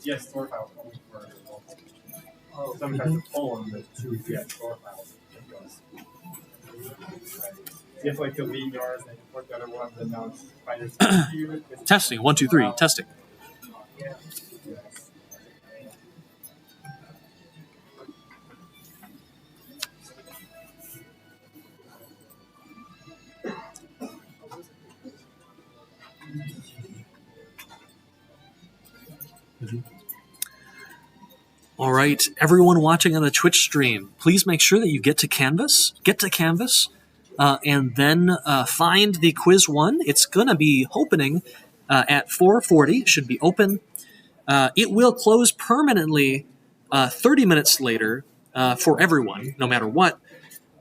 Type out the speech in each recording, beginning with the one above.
Yes, store files only for some kinds of poem that choose store files. You have to like delete yours and import the other one, and now it's find your Testing 1 2 3 testing. All right, everyone watching on the Twitch stream, please make sure that you get to Canvas, and then find the quiz one. It's going to be opening at 4:40. It should be open. It will close permanently 30 minutes later for everyone, no matter what.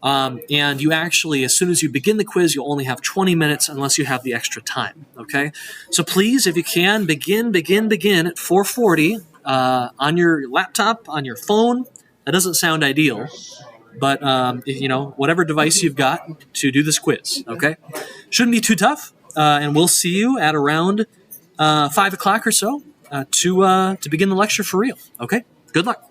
And you actually, as soon as you begin the quiz, you'll only have 20 minutes unless you have the extra time, okay? So please, if you can, begin at 4:40 on your laptop, on your phone. That doesn't sound ideal, but whatever device you've got to do this quiz, okay? Shouldn't be too tough, and we'll see you at around 5 o'clock or so to begin the lecture for real, okay? Good luck.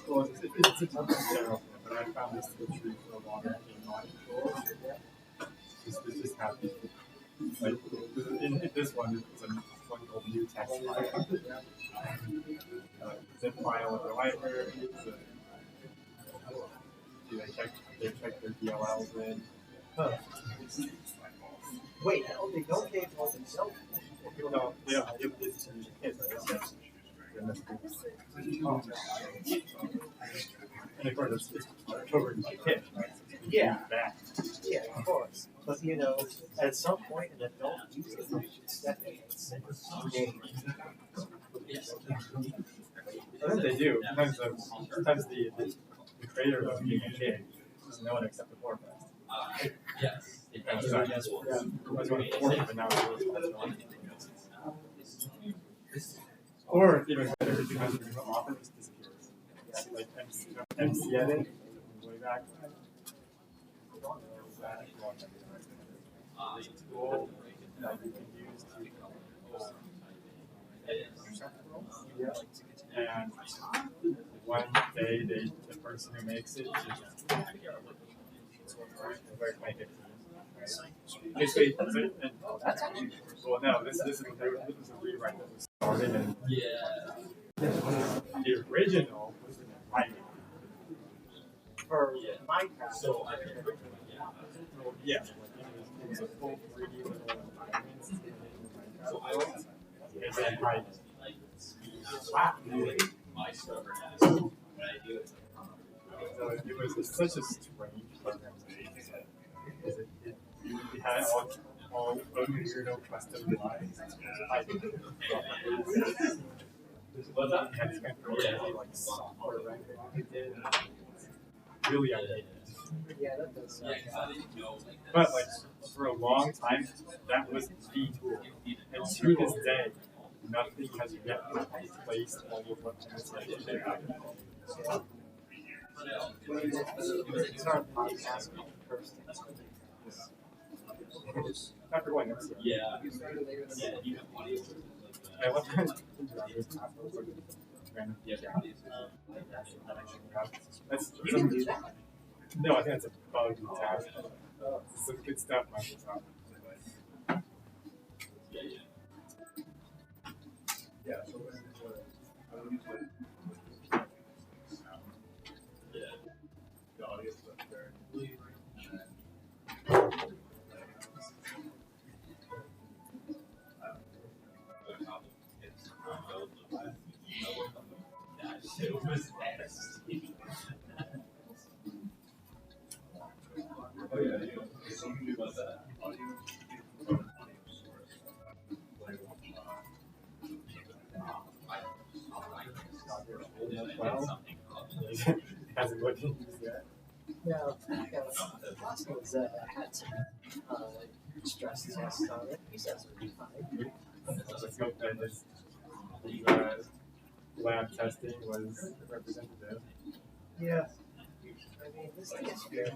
Well, it's a tough general, but I found this to be true for a long time. Just happy. Like in this one, it's a one called new text file. Zip file with the library. They check their DLLs in. Wait, they don't pay for themselves. No, they don't give it to the kids. And of course, it's covered by kids, right? Yeah, of course. But at some point, an adult uses it should step in and say, I think they do. Sometimes the creator of being a kid does no one except the forecast. Yes. I was going to fork, but now it's or even better, because the author just disappears. Like MC edit, way back. Tool that you can use to and one day the person who makes it just make it. Basically, that's actually well. No, this is a rewrite that was started, and the original was in writing. for Minecraft. So yeah, it was a full 3D little environment. So I like it's in writing. So it was such a strange program. It had all weirdo custom designs. Like software rendering it did. Really outdated. Yeah, that does sound But like for a long time, that was the tool. And to this day, nothing has yet replaced all of what MSI did. It's our podcast first. After going next year. Yeah. I love that. That's no, I think that's a bug task. Some good stuff, Microsoft. Yeah. The audience was very oh yeah, something about that. Hasn't looked into that. No, last one's had some stress tests on it. He says it'll be fine. Let's hope that this lab testing was representative. Yeah. I mean, this thing is fair.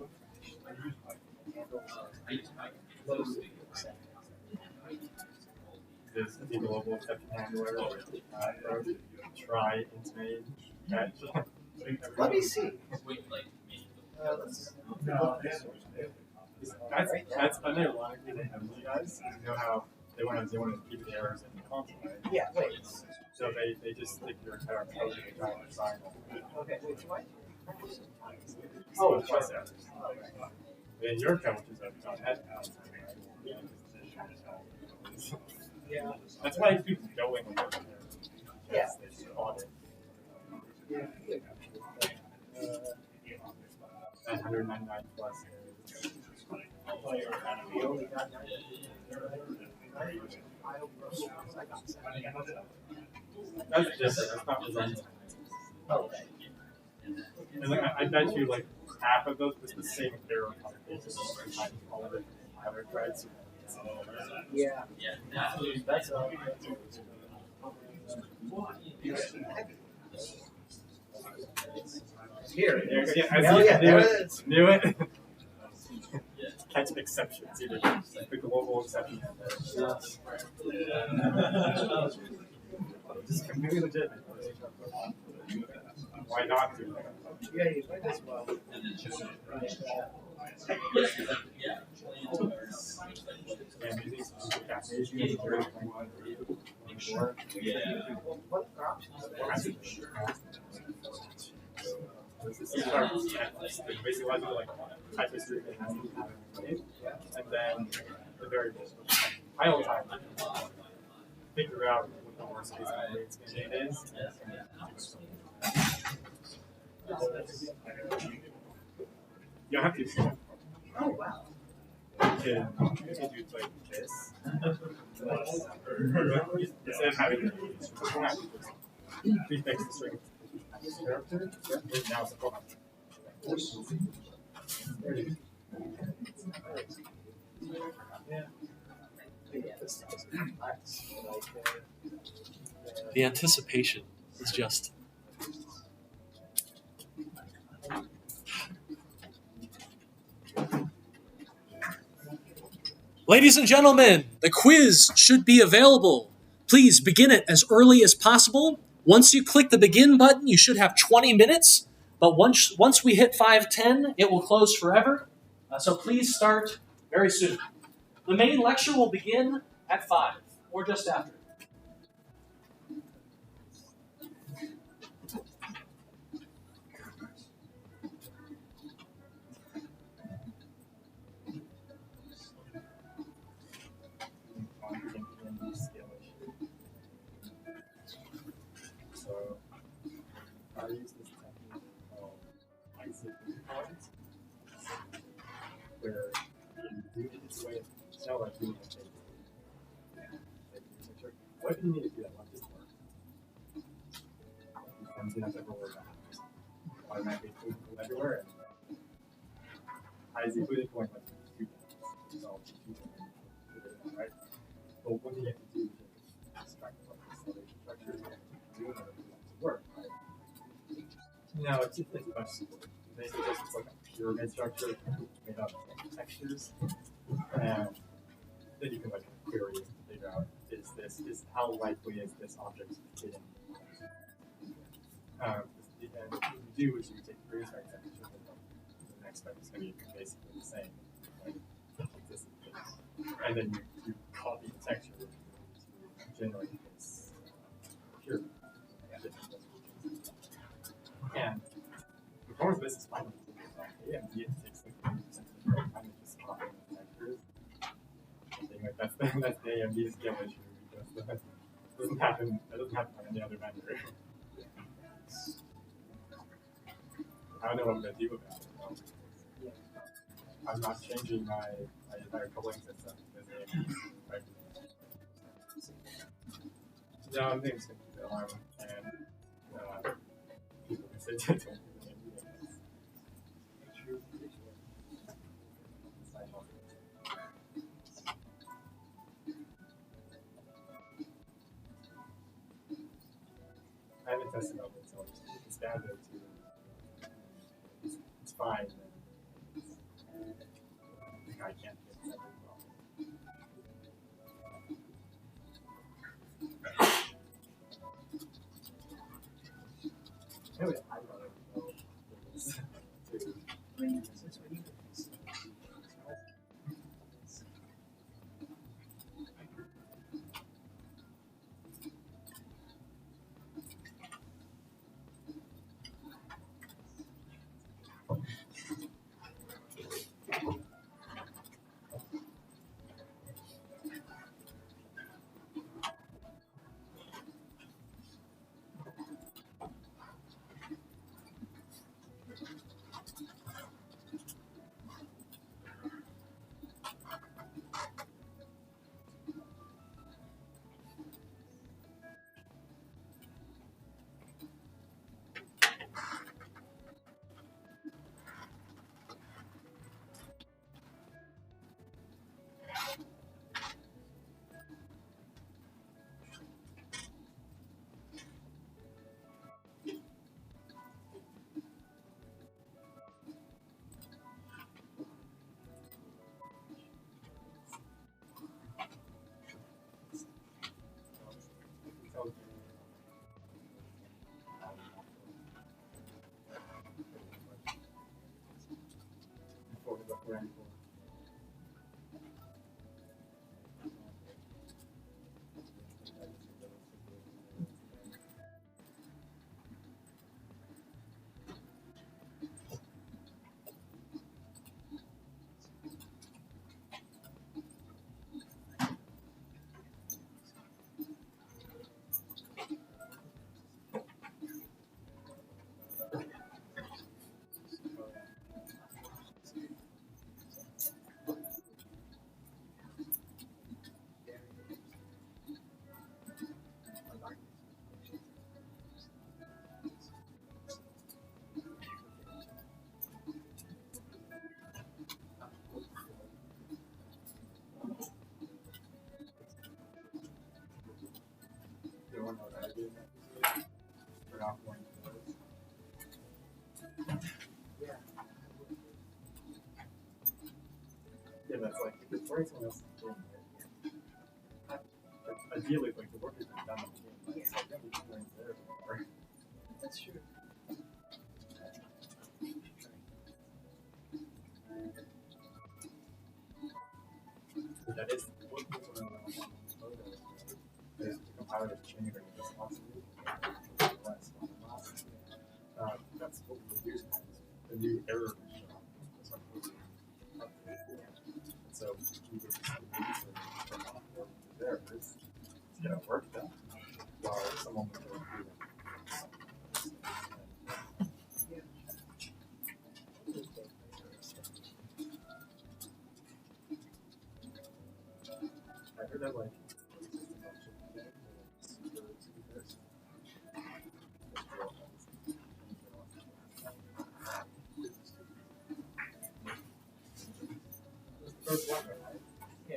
Handles This is the global exception handler, try intimate catch. Let me see. That's unironically they have you guys. You know how they want to keep the errors in the console, right? Yeah, wait. So they just stick your entire code in the driver side. Okay, wait, what? Oh, it's plus errors. In your code, which is a .NET house, Yeah. that's why it keeps going with it. Yeah. They audit. 999 plus. We only got 9. That's different. That's not design. Okay. And like, I bet you like half of those was the same error computation. All of it, other threads. Yeah. That's all. Here. Yeah, Hell yeah, there it is. Knew it. Catch exceptions, either the global exception. Just completely legitimate. Why not do that? Yeah, you might as well. And using specific applications, What options? This is basically why do like type history and then the variables. I will time figure out what the worst case scenario is. You don't have to. Oh, wow. You can do like this. Instead of having prefix the string character, now it's a problem. The anticipation is just. Ladies and gentlemen, the quiz should be available. Please begin it as early as possible. Once you click the begin button, you should have 20 minutes. But once we hit 5:10, it will close forever. So please start very soon. The main lecture will begin at 5 or just after. So I use this technique called isolated points, where you do this way of tell like doing a thing. What if you need to do that one just work? I'm gonna have to roll it back. Automatically include everywhere. I is including point like 2 things. So 2 things, right? But what do you have to do to extract like this structure to do it to work, right? No, it's just like a bunch of basically just like a pyramid structure made up of textures. And then you can like query it to figure out is how likely is this object hidden. And what you do is you take the previous vector and the next vector is going to be basically the same. Like this is this. And then you copy the texture to generate this pyramid. And the performance of this is fine. AMD it takes like 30% of the time to just copy the textures. That's the AMD skill issue because that doesn't happen on any other vendor. I don't know what I'm gonna do about it. I'm not changing my entire coupling system because AMD, right? No, I think it's gonna keep it alive and people can say don't do I haven't tested out it, so it's down there too. It's fine. I think I can't fix every problem. Anyway, I'd rather know this to yeah, that's like if it's someone else's game, right? Ideally, like the work is done on the game, like, so then we can learn there. That's true. So that is what the compiler is changing the responsibility. That's what we use the new error shop. So we just there is to get a work done while someone would go through them. I heard that like first one, right? Yeah.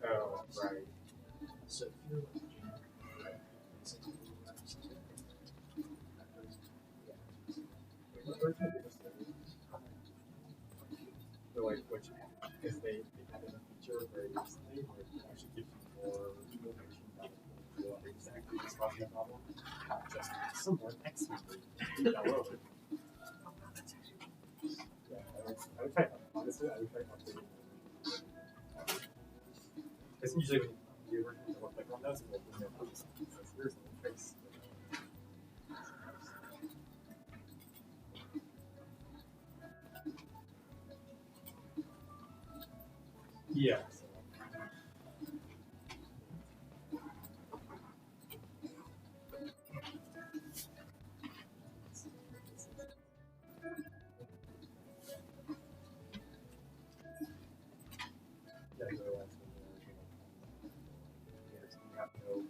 Oh, right. So if you're like So like which because they added a feature very recently where it actually gives you more information about what exactly is causing the problem, not just someone explicitly download it. Yeah, I would try honestly, I would try updating it. Because usually when you're working with like on those, it will No.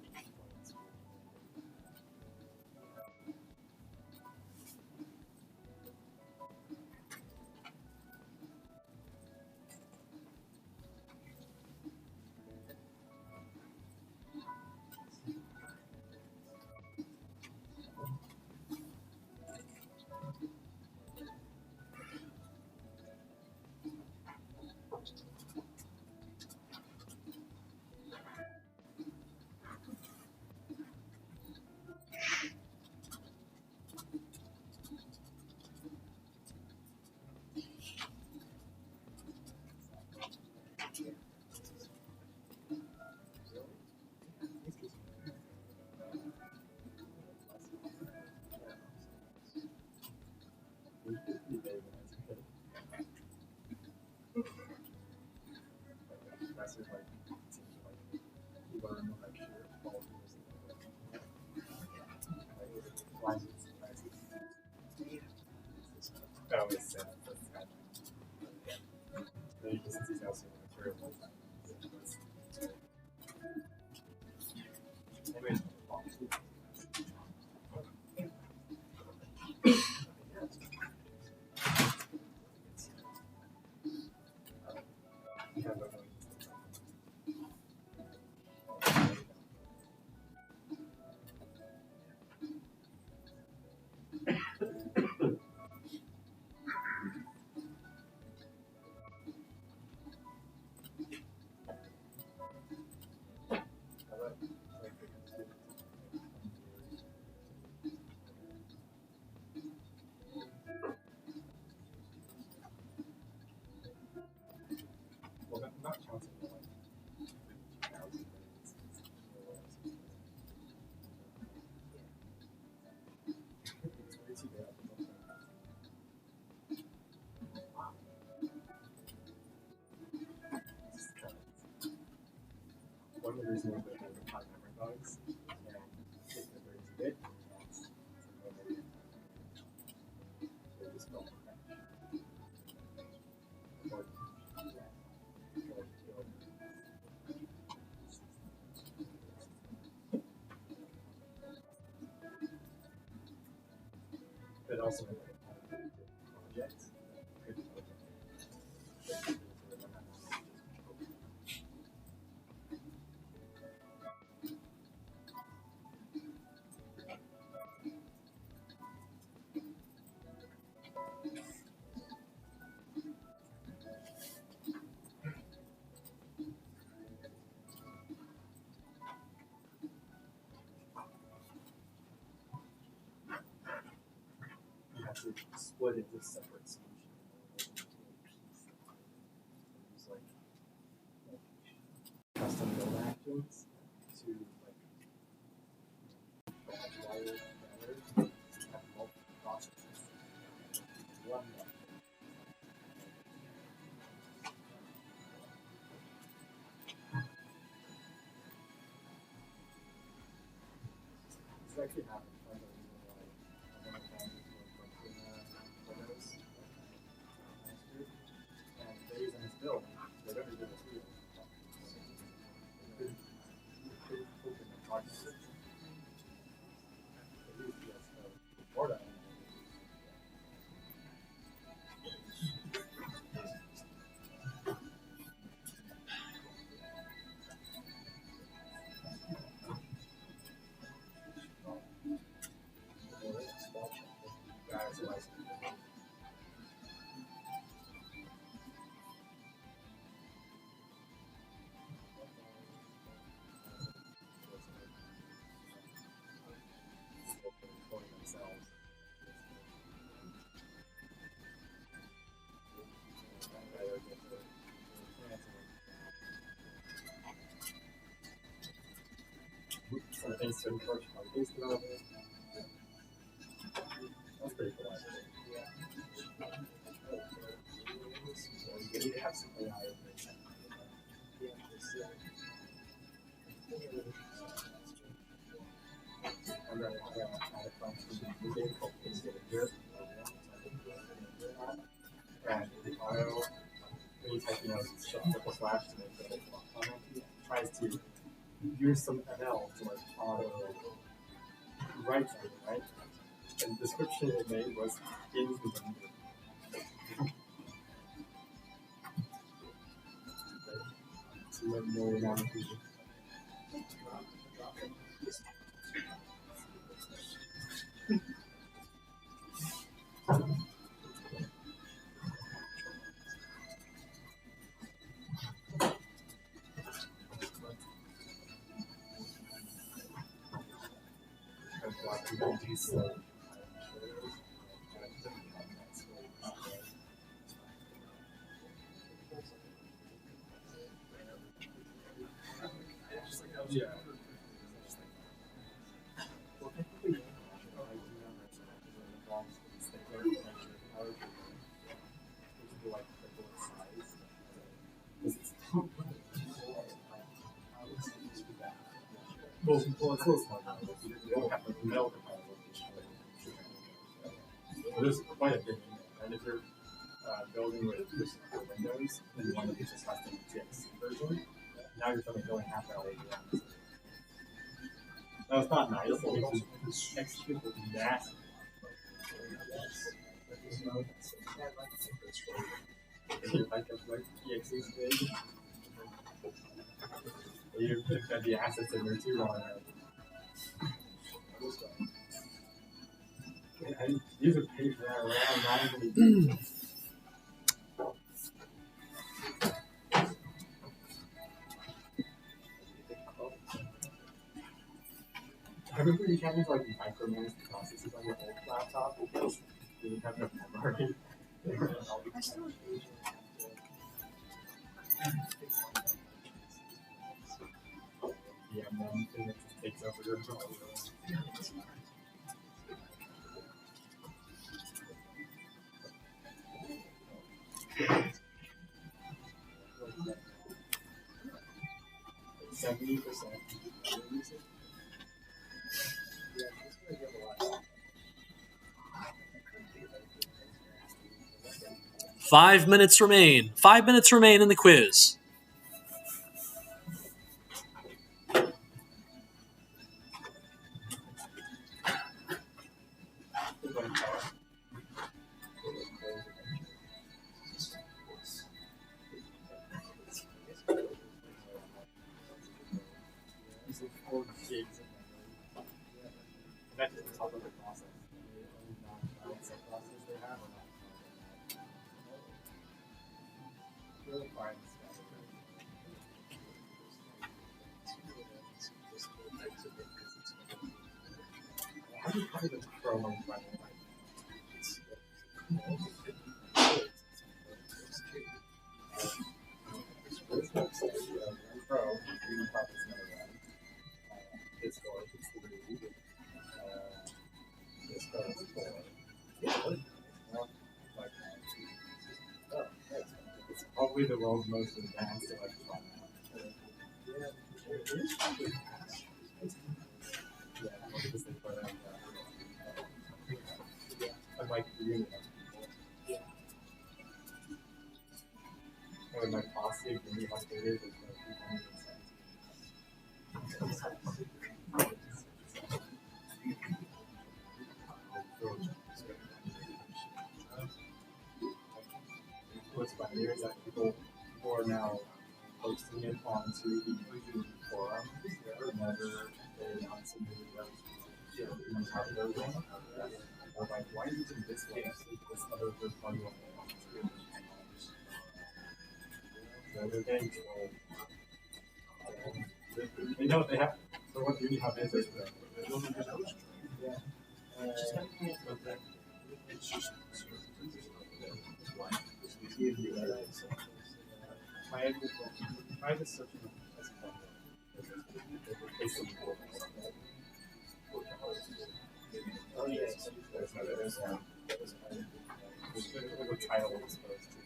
Professors like seem to like learn the lecture all of this. Why is it surprising? Oh, it's sad. That's sad. Then you just see how soon material was. Anyways, well, not counting the like 2,000 grades. It's way too bad. Wow. One of the reasons that they have high memory bugs and if the grades a bit, they just don't crash. Or, but also in projects, good projects. You have to split into separate solutions. Use like custom build actions to like wire together. Have multiple processes. One way. This actually happened. I don't even know why. One of them was working Windows last year, and they're using this build. They're going to do this field. Couldn't open the project. They used PS before that. Guys, like, for themselves. So thanks to encourage case development. That's pretty cool. You need to have some AI in there. I'm going to add a function in called paste it here. And the auto, when you type, shut the slash to make the comment, tries to use some ML to like auto write something, right? And the description it made was in the window. So you have no amount of people. well, it's close enough. You don't have to meld the file. There's quite a bit in there. And if you're building with just Windows and you want to use a custom TXT version, now you're suddenly going half hour later. Now it's not nice. It makes you execute with massive. Like TXT big. You've got the assets in there too on it. These are paid for that around 90. I remember you having to like micromanage the processes on your old laptop because you didn't have enough memory. Yeah, and then it just takes over your control. 70%. 5 minutes remain. 5 minutes remain in the quiz. Using 4 gigs of memory. That's just the top of the process. Process they have or not. Really fine stuff. How do you the Chrome on Pro? It's 4. It's 3. This code is 4. It's probably the world's most advanced electronic. Yeah, because they put out unlike the unit. And my posse of Unity updated with what's funny is that people are now posting it onto the forum whenever they announce a new version. Or like, why are you using this one? This other third party one. So they're getting trolled. They know what they have. So what Unity Hub is yeah. It's just my description as a oh yes, there's the title is supposed to.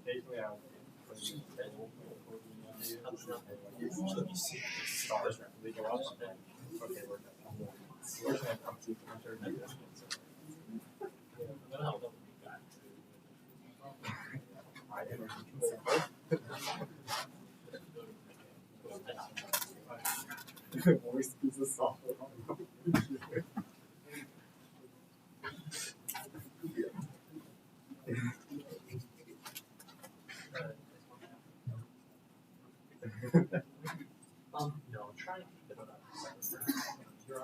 Occasionally I'll put in the table, stars rapidly go up. Okay, we're done. unfortunately, I'm too sure maybe that's high energy consumer. The worst piece of software on the computer. No, try to keep it up.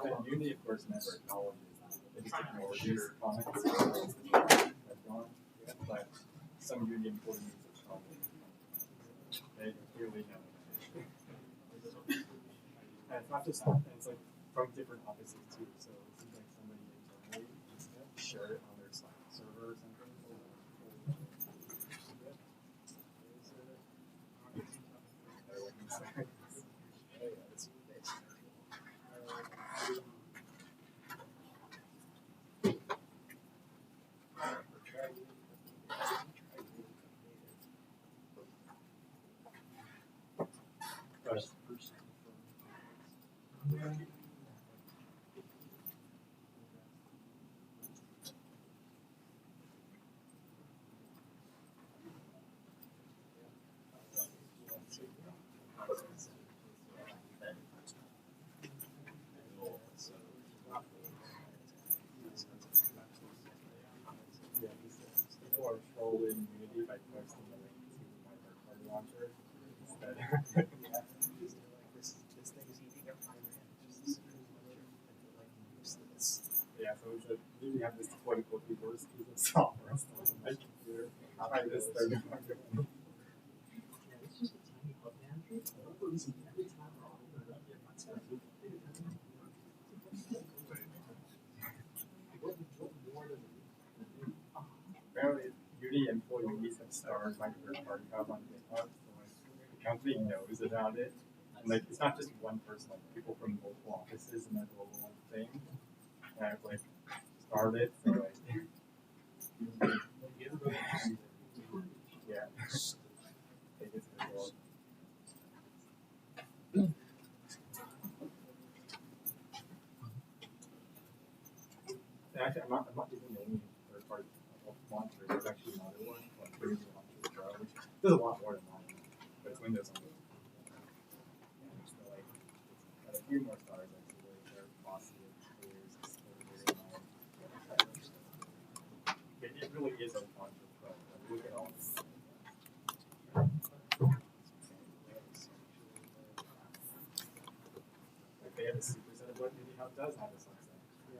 And Uni, of course, never acknowledges that. They just ignore your comments. That's gone. But some Uni employees are strong. They clearly know. And it's not just that, it's like from different offices too. So it seems like somebody internally share it on their Slack server or something. People are trolling Unity by posting the link to my third-party launcher instead. This thing is eating up my RAM. Yeah, so we should maybe have this quote-unquote reverse piece of software installed on my computer. Try this third-party. Apparently, Uni employees have starred my third-party hub on GitHub, so like, the company knows about it. And like, it's not just one person, like people from multiple offices in their global thing. And I've like starred it, so like, yeah. Take it to the world. And actually, I'm not using any third-party launcher. There's actually another one, like Windows Launcher Pro, which does a lot more than mine, but it's Windows only. And it's like, it's got a few more stars actually. Their velocity of clears is still very high. It really is a launcher pro. Like, look at all this. Like they have a superset of what Uni Hub does have a subset. Yeah.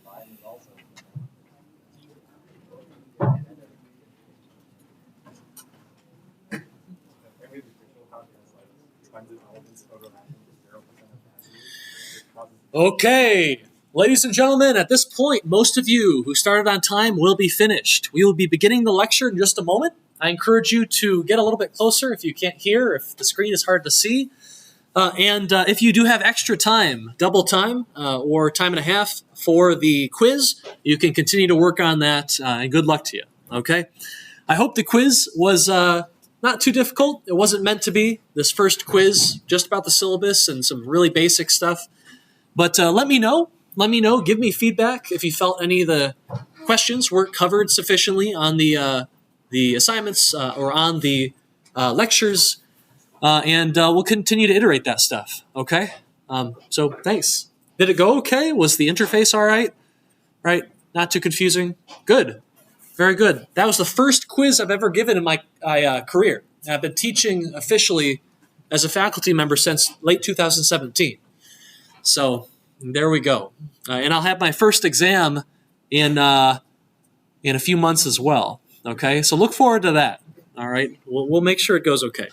Mine is also. Every visual copy has like tons of elements overlapping with 0% of capacity, which causes. Okay, ladies and gentlemen, at this point, most of you who started on time will be finished. We will be beginning the lecture in just a moment. I encourage you to get a little bit closer if you can't hear, if the screen is hard to see. And if you do have extra time, double time, or time and a half for the quiz, you can continue to work on that, and good luck to you, okay? I hope the quiz was not too difficult. It wasn't meant to be. This first quiz, just about the syllabus and some really basic stuff. But let me know. Let me know. Give me feedback if you felt any of the questions weren't covered sufficiently on the assignments or on the lectures. And we'll continue to iterate that stuff, okay? So thanks. Did it go okay? Was the interface all right? Right? Not too confusing? Good. Very good. That was the first quiz I've ever given in my career. I've been teaching officially as a faculty member since late 2017. So there we go. And I'll have my first exam in a few months as well, okay? So look forward to that, all right? We'll make sure it goes okay.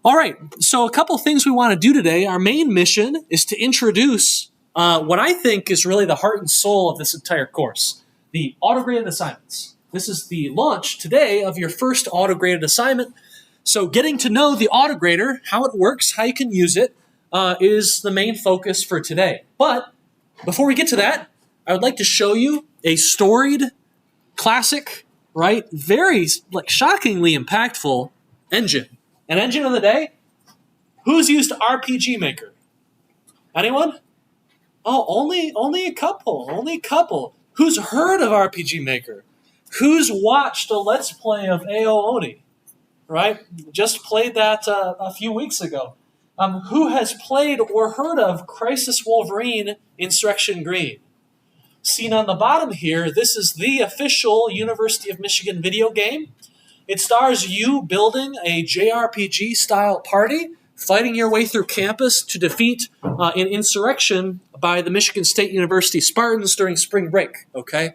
All right, so a couple things we want to do today. Our main mission is to introduce what I think is really the heart and soul of this entire course, the auto-graded assignments. This is the launch today of your first auto-graded assignment. So getting to know the auto-grader, how it works, how you can use it, is the main focus for today. But before we get to that, I would like to show you a storied, classic, right, very shockingly impactful engine. An engine of the day? Who's used RPG Maker? Anyone? Oh, only a couple. Only a couple. Who's heard of RPG Maker? Who's watched a Let's Play of AO Oni? Right? Just played that a few weeks ago. Who has played or heard of Crisis Wolverine Insurrection Green? Seen on the bottom here, this is the official University of Michigan video game. It stars you building a JRPG-style party, fighting your way through campus to defeat an insurrection by the Michigan State University Spartans during spring break, okay?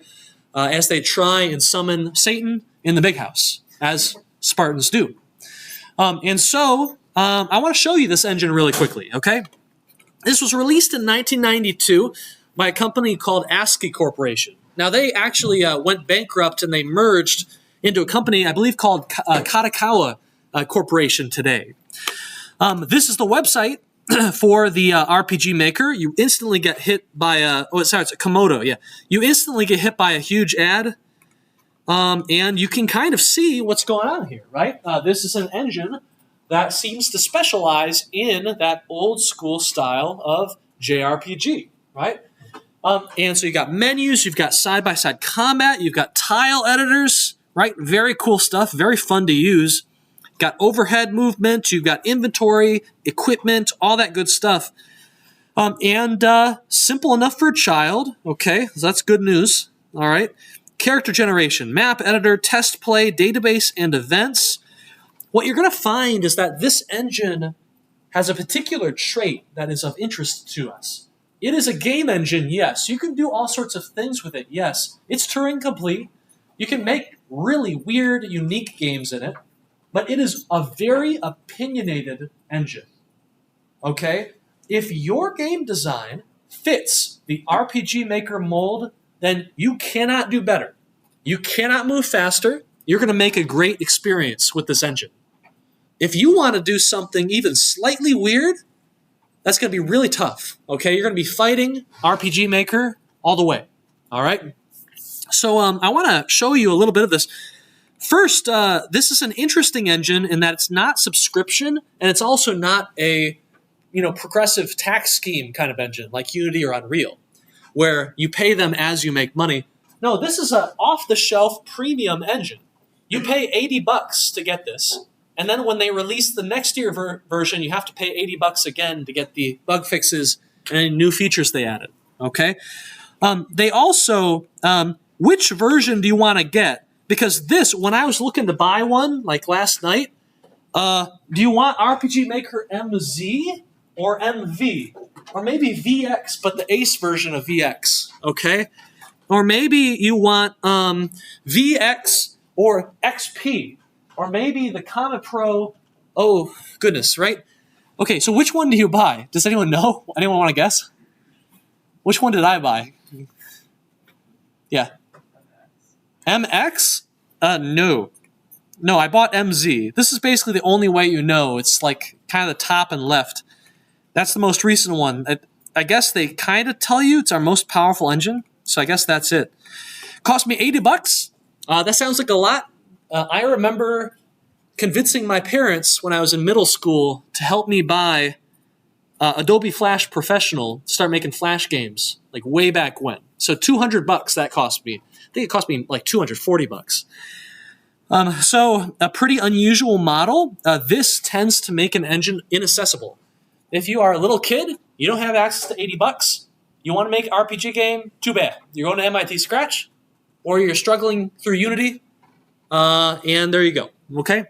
As they try and summon Satan in the big house, as Spartans do. And so, I want to show you this engine really quickly, okay? This was released in 1992 by a company called ASCII Corporation. Now, they actually went bankrupt and they merged into a company, I believe, called Katakawa Corporation today. This is the website for the RPG Maker. You instantly get hit by it's a Komodo, yeah. You instantly get hit by a huge ad, and you can kind of see what's going on here, right? This is an engine that seems to specialize in that old school style of JRPG, right? And so you've got menus, you've got side-by-side combat, you've got tile editors, right? Very cool stuff, very fun to use. You've got overhead movement, you've got inventory, equipment, all that good stuff. And simple enough for a child, okay? So that's good news, all right? Character generation, map editor, test play, database, and events. What you're going to find is that this engine has a particular trait that is of interest to us. It is a game engine, yes. You can do all sorts of things with it, yes. It's Turing complete. You can make really weird, unique games in it. But it is a very opinionated engine. Okay? If your game design fits the RPG Maker mold, then you cannot do better. You cannot move faster. You're going to make a great experience with this engine. If you want to do something even slightly weird, that's going to be really tough, okay? You're going to be fighting RPG Maker all the way, all right? So I want to show you a little bit of this. First, this is an interesting engine in that it's not subscription, and it's also not a progressive tax scheme kind of engine like Unity or Unreal, where you pay them as you make money. No, this is an off-the-shelf premium engine. You pay $80 to get this. And then when they release the next year version, you have to pay $80 again to get the bug fixes and any new features they added. Okay. They also, which version do you want to get? Because this, when I was looking to buy one, like last night, do you want RPG Maker MZ or MV? Or maybe VX, but the Ace version of VX. Okay. Or maybe you want VX or XP. Or maybe the Comet Pro, oh, goodness, right? Okay, so which one do you buy? Does anyone know? Anyone want to guess? Which one did I buy? Yeah. MX? No. No, I bought MZ. This is basically the only way you know. It's like kind of the top and left. That's the most recent one. I guess they kind of tell you it's our most powerful engine, so I guess that's it. Cost me $80. That sounds like a lot. I remember convincing my parents when I was in middle school to help me buy Adobe Flash Professional to start making Flash games, like way back when. So $200 that cost me. I think it cost me like $240. So a pretty unusual model. This tends to make an engine inaccessible. If you are a little kid, you don't have access to $80. You want to make an RPG game? Too bad. You're going to MIT Scratch, or you're struggling through Unity. And there you go. Okay.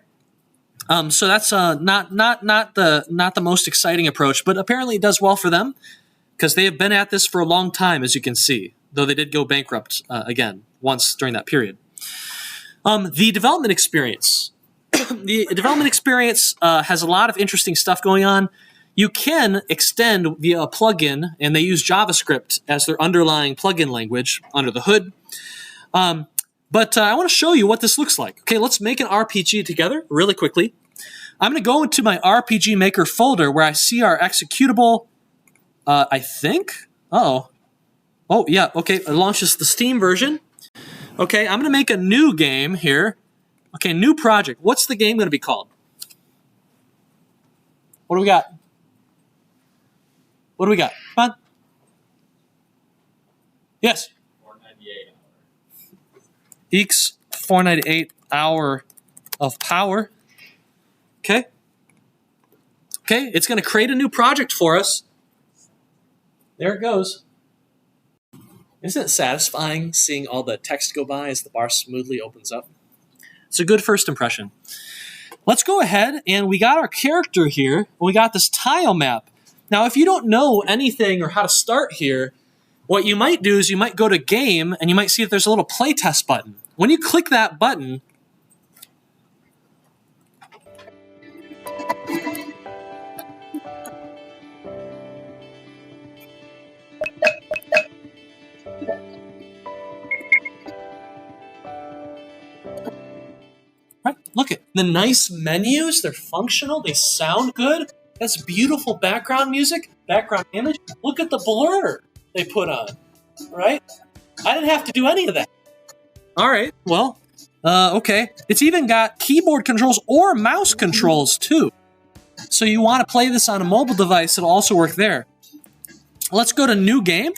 So that's not the most exciting approach, but apparently it does well for them because they have been at this for a long time, as you can see. Though they did go bankrupt again once during that period. The development experience. The development experience has a lot of interesting stuff going on. You can extend via a plugin, and they use JavaScript as their underlying plugin language under the hood. But I want to show you what this looks like. Okay, let's make an RPG together really quickly. I'm going to go into my RPG Maker folder where I see our executable, I think. Oh, yeah, okay, it launches the Steam version. Okay, I'm going to make a new game here. Okay, new project. What's the game going to be called? What do we got? What do we got? Come on. Yes. 498 Eeks 498 hour of power. Okay. Okay, it's going to create a new project for us. There it goes. Isn't it satisfying seeing all the text go by as the bar smoothly opens up? It's a good first impression. Let's go ahead, and we got our character here. We got this tile map. Now, if you don't know anything or how to start here, what you might do is you might go to Game, and you might see that there's a little playtest button. When you click that button, right, look at the nice menus. They're functional. They sound good. That's beautiful background music, background image. Look at the blur they put on, right? I didn't have to do any of that. All right, well, okay. It's even got keyboard controls or mouse controls, too. So you want to play this on a mobile device, it'll also work there. Let's go to New Game.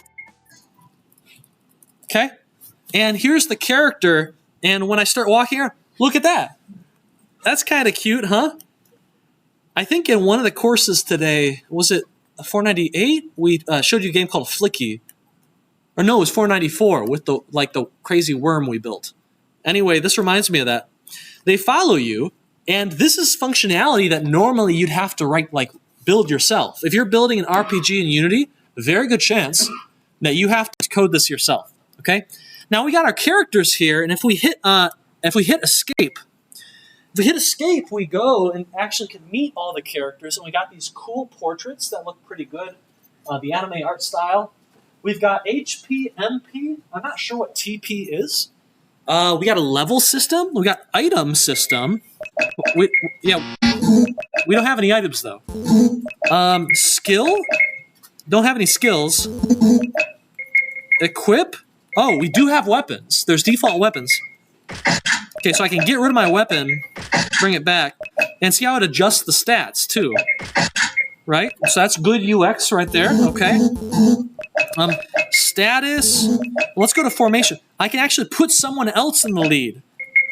Okay. And here's the character. And when I start walking around, look at that. That's kind of cute, huh? I think in one of the courses today, was it 498? We showed you a game called Flicky. Or no, it was 494 with the crazy worm we built. Anyway, this reminds me of that. They follow you, and this is functionality that normally you'd have to build yourself. If you're building an RPG in Unity, a very good chance that you have to code this yourself. Okay. Now we got our characters here, and if we hit escape, we go and actually can meet all the characters, and we got these cool portraits that look pretty good. The anime art style. We've got HP, MP. I'm not sure what TP is. We got a level system. We got item system. We don't have any items though. Skill. Don't have any skills. Equip. Oh, we do have weapons. There's default weapons. Okay, so I can get rid of my weapon, bring it back, and see how it adjusts the stats too. Right? So that's good UX right there. Okay. Status. Let's go to formation. I can actually put someone else in the lead.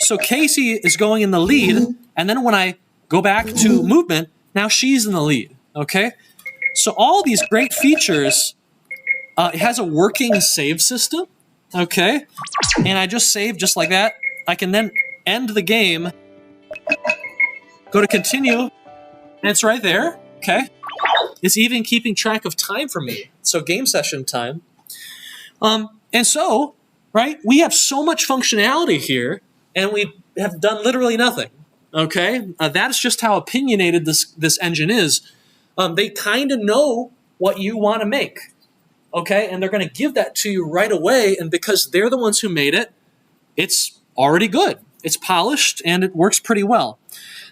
So Casey is going in the lead, and then when I go back to movement, now she's in the lead. Okay? So all these great features. It has a working save system. Okay? And I just save just like that. I can then end the game, go to continue, and it's right there. Okay? It's even keeping track of time for me. So game session time. And so, right, we have so much functionality here, and we have done literally nothing. Okay? That's just how opinionated this engine is. They kind of know what you want to make. Okay? And they're going to give that to you right away, and because they're the ones who made it, it's already good. It's polished, and it works pretty well.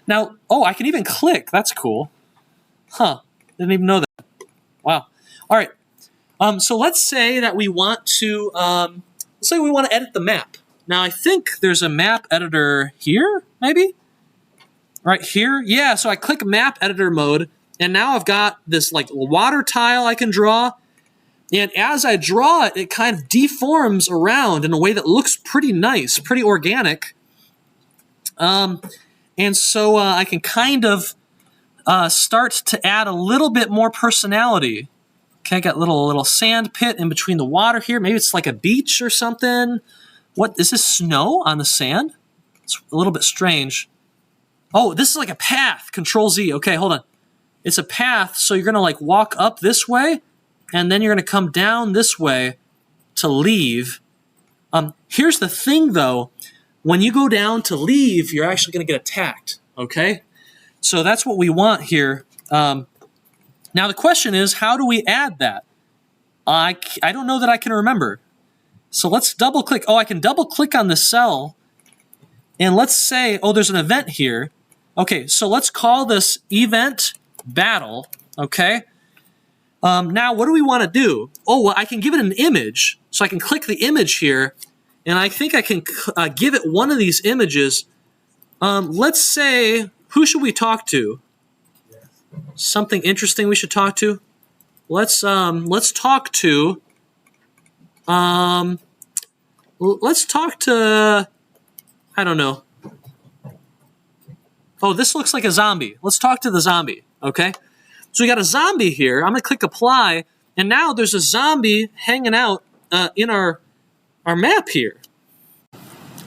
Now, I can even click. That's cool. Huh. Didn't even know that. Wow. All right. So let's say that we want to edit the map. Now, I think there's a map editor here, maybe? Right here? Yeah, so I click map editor mode, and now I've got this water tile I can draw. And as I draw it, it kind of deforms around in a way that looks pretty nice, pretty organic. And so I can kind of start to add a little bit more personality. Okay, I got a little sand pit in between the water here. Maybe it's like a beach or something. What, is this snow on the sand? It's a little bit strange. Oh, this is like a path. Control Z. Okay, hold on. It's a path, so you're going to walk up this way, and then you're going to come down this way to leave. Here's the thing, though. When you go down to leave, you're actually going to get attacked. Okay? So that's what we want here. Now the question is, how do we add that? I don't know that I can remember. So let's double click. I can double click on the cell. And let's say, there's an event here. Okay, so let's call this event battle. Okay. Now what do we want to do? I can give it an image. So I can click the image here. And I think I can give it one of these images. Let's say, who should we talk to? Something interesting we should talk to? Let's talk to I don't know. Oh, this looks like a zombie. Let's talk to the zombie, okay? So we got a zombie here. I'm gonna click apply, and now there's a zombie hanging out in our map here.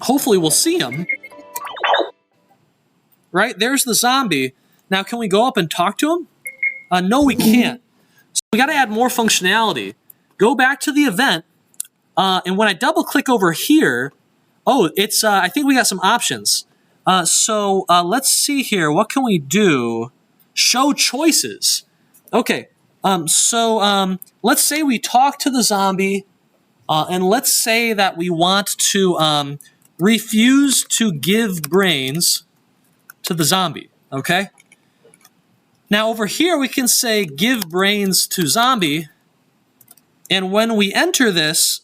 Hopefully we'll see him. Right, there's the zombie. Now can we go up and talk to him? No, we can't. So we gotta add more functionality. Go back to the event, and when I double click over here, oh, it's I think we got some options. So let's see here. What can we do? Show choices. Okay. So let's say we talk to the zombie, and let's say that we want to refuse to give brains to the zombie. Okay. Now over here we can say give brains to zombie, and when we enter this,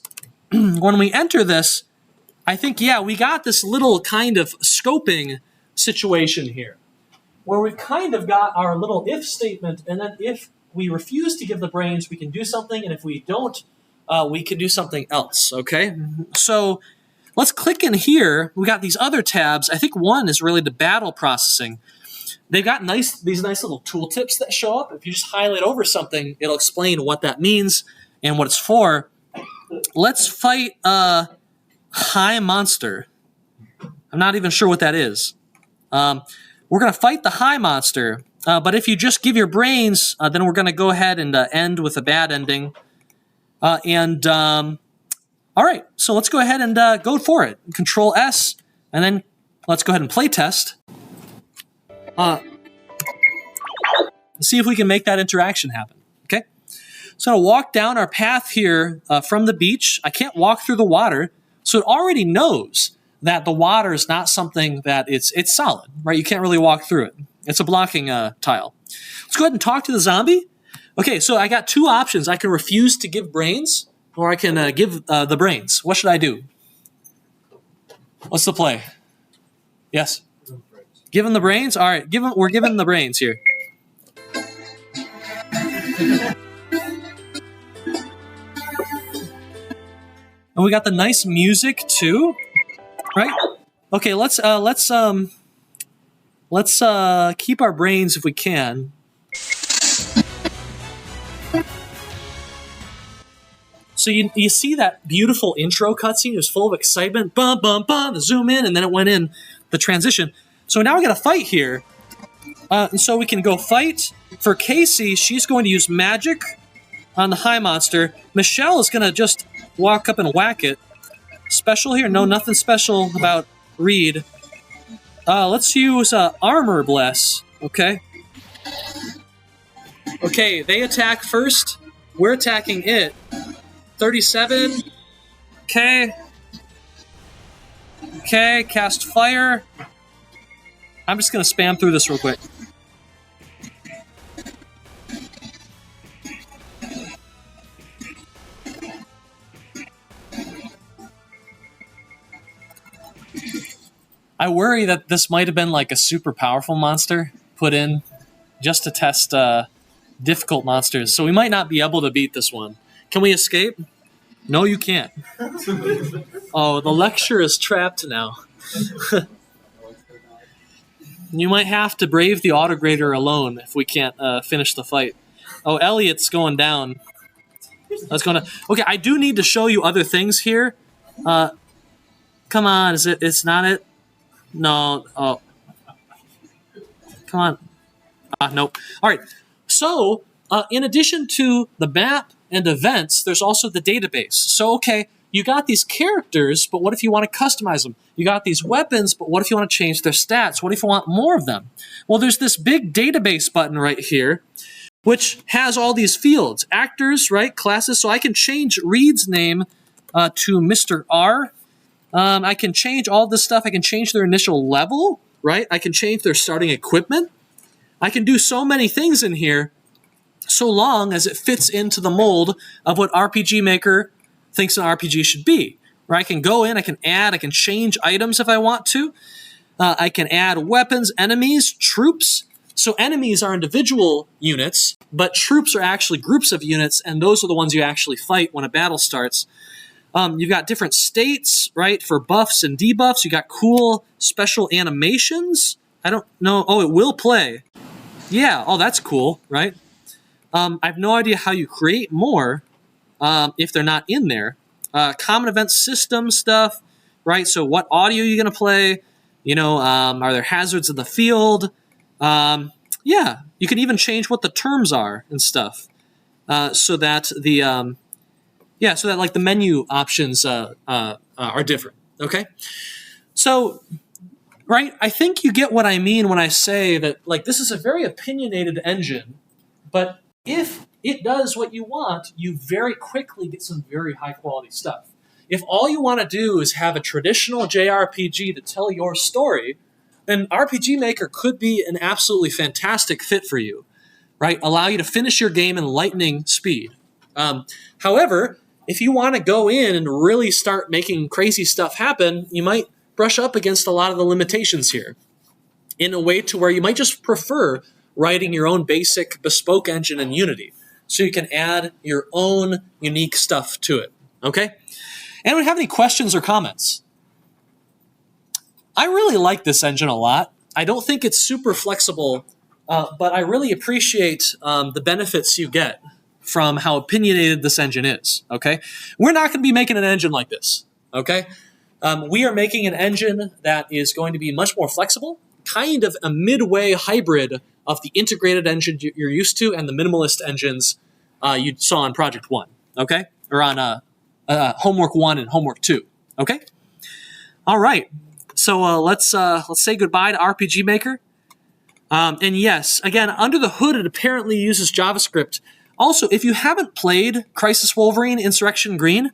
I think, yeah, we got this little kind of scoping situation here, where we've kind of got our little if statement, and then if we refuse to give the brains, we can do something, and if we don't, we can do something else, okay? So let's click in here. We got these other tabs. I think one is really the battle processing. They've got these nice little tooltips that show up. If you just highlight over something, it'll explain what that means and what it's for. Let's fight high monster. I'm not even sure what that is. We're going to fight the high monster, but if you just give your brains, then we're going to go ahead and end with a bad ending. All right, so let's go ahead and go for it. Control S, and then let's go ahead and play test. See if we can make that interaction happen, okay? So I'm going to walk down our path here from the beach. I can't walk through the water, so it already knows that the water is not something that it's solid, right? You can't really walk through it. It's a blocking tile. Let's go ahead and talk to the zombie. Okay, so I got two options. I can refuse to give brains, or I can give the brains. What should I do? What's the play? Yes? Give him the brains? All right, we're giving the brains here. And we got the nice music too, right? Okay, let's keep our brains if we can. So you see that beautiful intro cutscene? It was full of excitement. Bum, bum, bum, zoom in, and then it went in the transition. So now we got to fight here. And so we can go fight. For Casey, she's going to use magic on the high monster. Michelle is going to just walk up and whack it. Special here? No, nothing special about Reed. Let's use Armor Bless. Okay. Okay, they attack first. We're attacking it. 37. Okay. Okay, cast fire. I'm just going to spam through this real quick. I worry that this might have been like a super powerful monster put in just to test difficult monsters. So we might not be able to beat this one. Can we escape? No, you can't. Oh, the lecture is trapped now. You might have to brave the autograder alone if we can't finish the fight. Oh, Elliot's going down. That's going to... Okay, I do need to show you other things here. Come on, is it? It's not it? No. Oh. Come on. Nope. All right. So, in addition to the map and events, there's also the database. So, okay, you got these characters, but what if you want to customize them? You got these weapons, but what if you want to change their stats? What if you want more of them? Well, there's this big database button right here, which has all these fields. Actors, right? Classes. So I can change Reed's name to Mr. R. I can change all this stuff. I can change their initial level, right? I can change their starting equipment. I can do so many things in here, so long as it fits into the mold of what RPG Maker thinks an RPG should be. Where I can go in, I can add, I can change items if I want to. I can add weapons, enemies, troops. So enemies are individual units, but troops are actually groups of units, and those are the ones you actually fight when a battle starts. You've got different states, right, for buffs and debuffs. You got cool special animations. I don't know. Oh, it will play. Yeah. Oh, that's cool, right? I have no idea how you create more if they're not in there. Common event system stuff, right? So what audio are you going to play? Are there hazards in the field? Yeah, you can even change what the terms are and stuff, so that the like the menu options are different. Okay, so right, I think you get what I mean when I say that like this is a very opinionated engine, but if it does what you want, you very quickly get some very high quality stuff. If all you want to do is have a traditional JRPG to tell your story, then RPG Maker could be an absolutely fantastic fit for you, right? Allow you to finish your game in lightning speed. However, if you want to go in and really start making crazy stuff happen, you might brush up against a lot of the limitations here in a way to where you might just prefer writing your own basic bespoke engine in Unity so you can add your own unique stuff to it, okay? Anyone have any questions or comments? I really like this engine a lot. I don't think it's super flexible, but I really appreciate the benefits you get from how opinionated this engine is, okay? We're not going to be making an engine like this, okay? We are making an engine that is going to be much more flexible, kind of a midway hybrid of the integrated engine you're used to and the minimalist engines you saw on Project 1, okay? Or on Homework 1 and Homework 2, okay? All right. So let's say goodbye to RPG Maker. And yes, again, under the hood, it apparently uses JavaScript. Also, if you haven't played Crisis Wolverine Insurrection Green,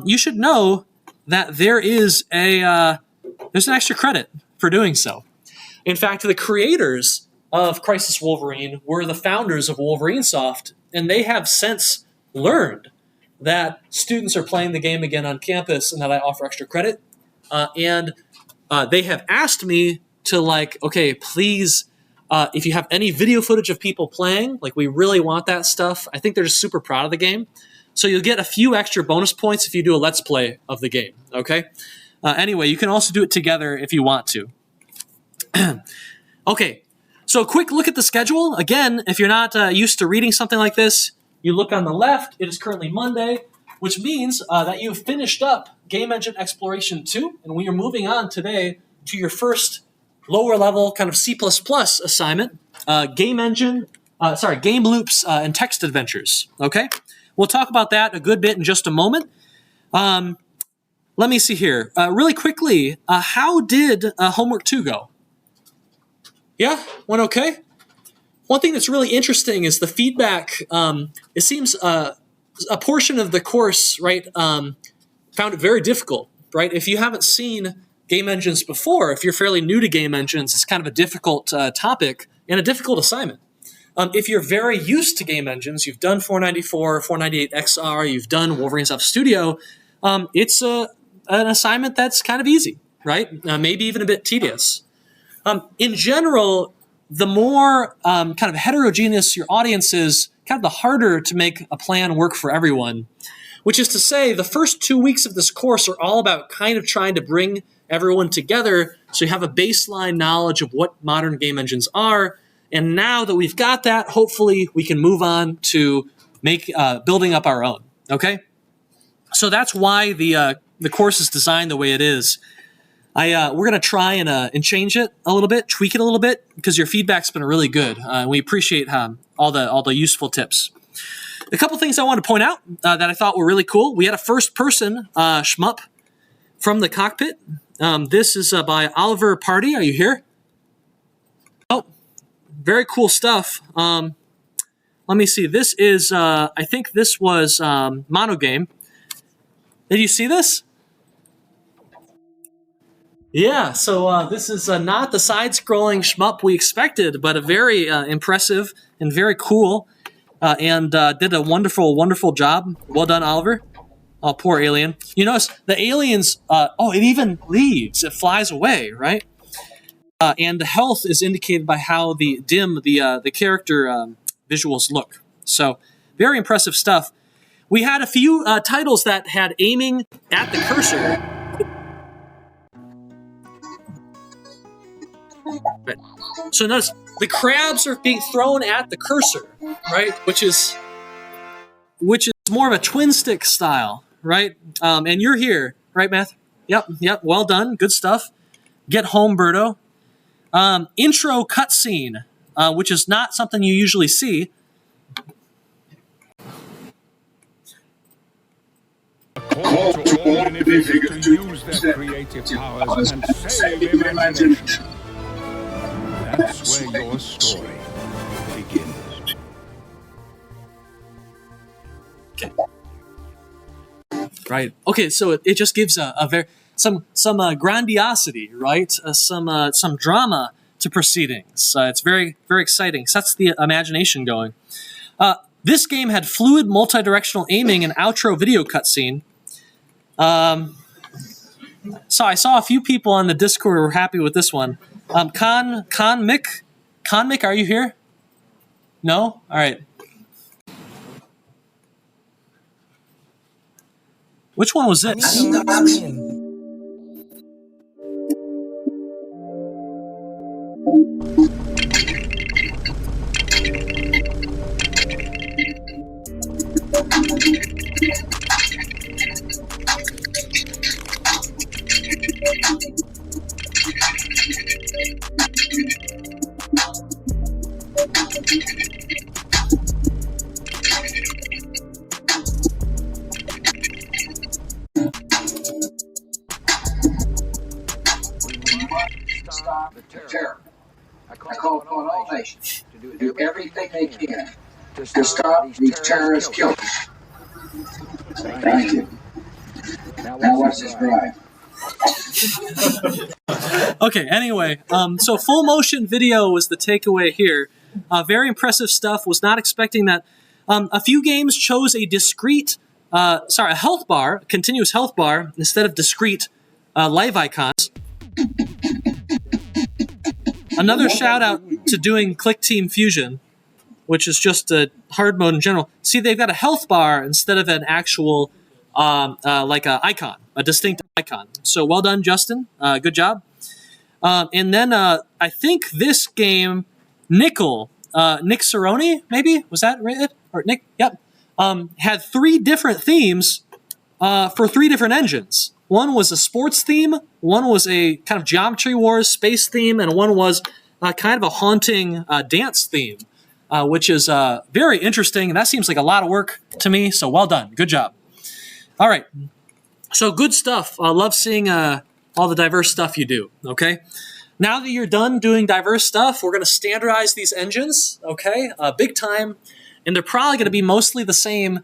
you should know that there's an extra credit for doing so. In fact, the creators of Crisis Wolverine were the founders of Wolverine Soft, and they have since learned that students are playing the game again on campus and that I offer extra credit. And they have asked me to okay, please, if you have any video footage of people playing, we really want that stuff. I think they're just super proud of the game. So you'll get a few extra bonus points if you do a Let's Play of the game, okay? Anyway, you can also do it together if you want to. Okay, so a quick look at the schedule. Again, if you're not used to reading something like this, you look on the left. It is currently Monday, which means that you've finished up Game Engine Exploration 2, and we are moving on today to your first lower level kind of C++ assignment, Game Loops and Text Adventures, okay? We'll talk about that a good bit in just a moment. Let me see here. Really quickly, how did Homework 2 go? Yeah, went okay? One thing that's really interesting is the feedback. It seems a portion of the course, right, found it very difficult, right? If you haven't seen game engines before, if you're fairly new to game engines, it's kind of a difficult topic and a difficult assignment. If you're very used to game engines, you've done 494, 498 XR, you've done Wolverine Soft Studio, it's an assignment that's kind of easy, right? Maybe even a bit tedious. In general, the more kind of heterogeneous your audience is, kind of the harder to make a plan work for everyone. Which is to say, the first 2 weeks of this course are all about kind of trying to bring everyone together so you have a baseline knowledge of what modern game engines are. And now that we've got that, hopefully we can move on to building up our own. Okay? So that's why the course is designed the way it is. We're going to try and change it a little bit, tweak it a little bit, because your feedback's been really good. We appreciate all the useful tips. A couple things I want to point out that I thought were really cool. We had a first-person shmup from the cockpit. This is by Oliver Party. Are you here? Oh, very cool stuff. Let me see. This is, I think this was Monogame. Did you see this? Yeah, so this is not the side-scrolling shmup we expected, but a very impressive and very cool and did a wonderful, wonderful job. Well done, Oliver. Oh, poor alien. You notice the aliens, it even leaves. It flies away, right? and the health is indicated by how the character visuals look. So very impressive stuff. We had a few titles that had aiming at the cursor. Right. So notice the crabs are being thrown at the cursor, right? Which is more of a twin stick style, right? And you're here, right, Matt? Yep. Well done. Good stuff. Get home, Berto. Intro cutscene, which is not something you usually see. Call to all individuals to use their creative powers and save imagination. That's where your story begins. Right. Okay. So it just gives some grandiosity, right? Some drama to proceedings. It's very, very exciting. Sets the imagination going. This game had fluid multi-directional aiming and outro video cutscene. So I saw a few people on the Discord who were happy with this one. Mick, are you here? No? All right. Which one was this? Stop the terror. I call upon all nations to do everything they can to stop these terrorist killings. Thank you. Now watch this drive. Okay, anyway, so full motion video was the takeaway here. Very impressive stuff. Was not expecting that. A few games chose a a health bar, continuous health bar, instead of discrete live icons. Another shout out to doing Click Team Fusion, which is just a hard mode in general. See, they've got a health bar instead of an actual like a icon, a distinct icon. So well done, Justin. Good job. And then I think this game, Nick Cerrone, maybe? Was that right? Or Nick? Yep. Had 3 different themes for 3 different engines. One was a sports theme, one was a kind of Geometry Wars space theme, and one was kind of a haunting dance theme, which is very interesting. And that seems like a lot of work to me, so well done. Good job. All right. So good stuff. I love seeing all the diverse stuff you do, okay? Now that you're done doing diverse stuff, we're going to standardize these engines, okay? Big time. And they're probably going to be mostly the same,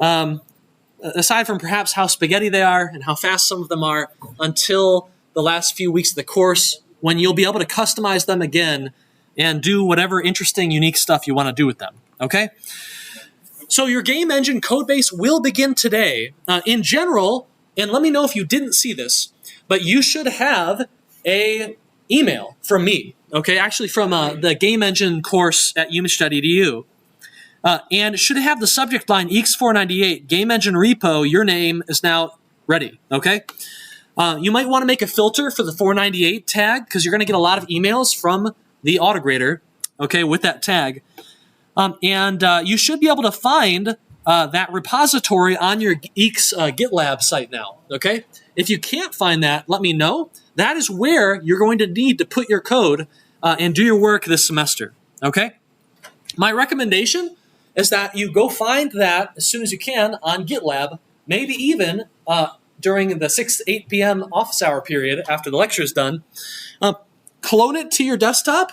aside from perhaps how spaghetti they are and how fast some of them are, until the last few weeks of the course, when you'll be able to customize them again and do whatever interesting, unique stuff you want to do with them, okay? So your game engine codebase will begin today. In general, and let me know if you didn't see this, but you should have a email from me, okay? Actually from the game engine course at umich.edu. And it should have the subject line EX498, game engine repo, your name is now ready, okay? You might want to make a filter for the 498 tag because you're going to get a lot of emails from the autograder, okay, with that tag. And you should be able to find that repository on your EX GitLab site now, okay? If you can't find that, let me know. That is where you're going to need to put your code and do your work this semester, okay? My recommendation is that you go find that as soon as you can on GitLab, maybe even during the 6 to 8 p.m. office hour period after the lecture is done. Clone it to your desktop,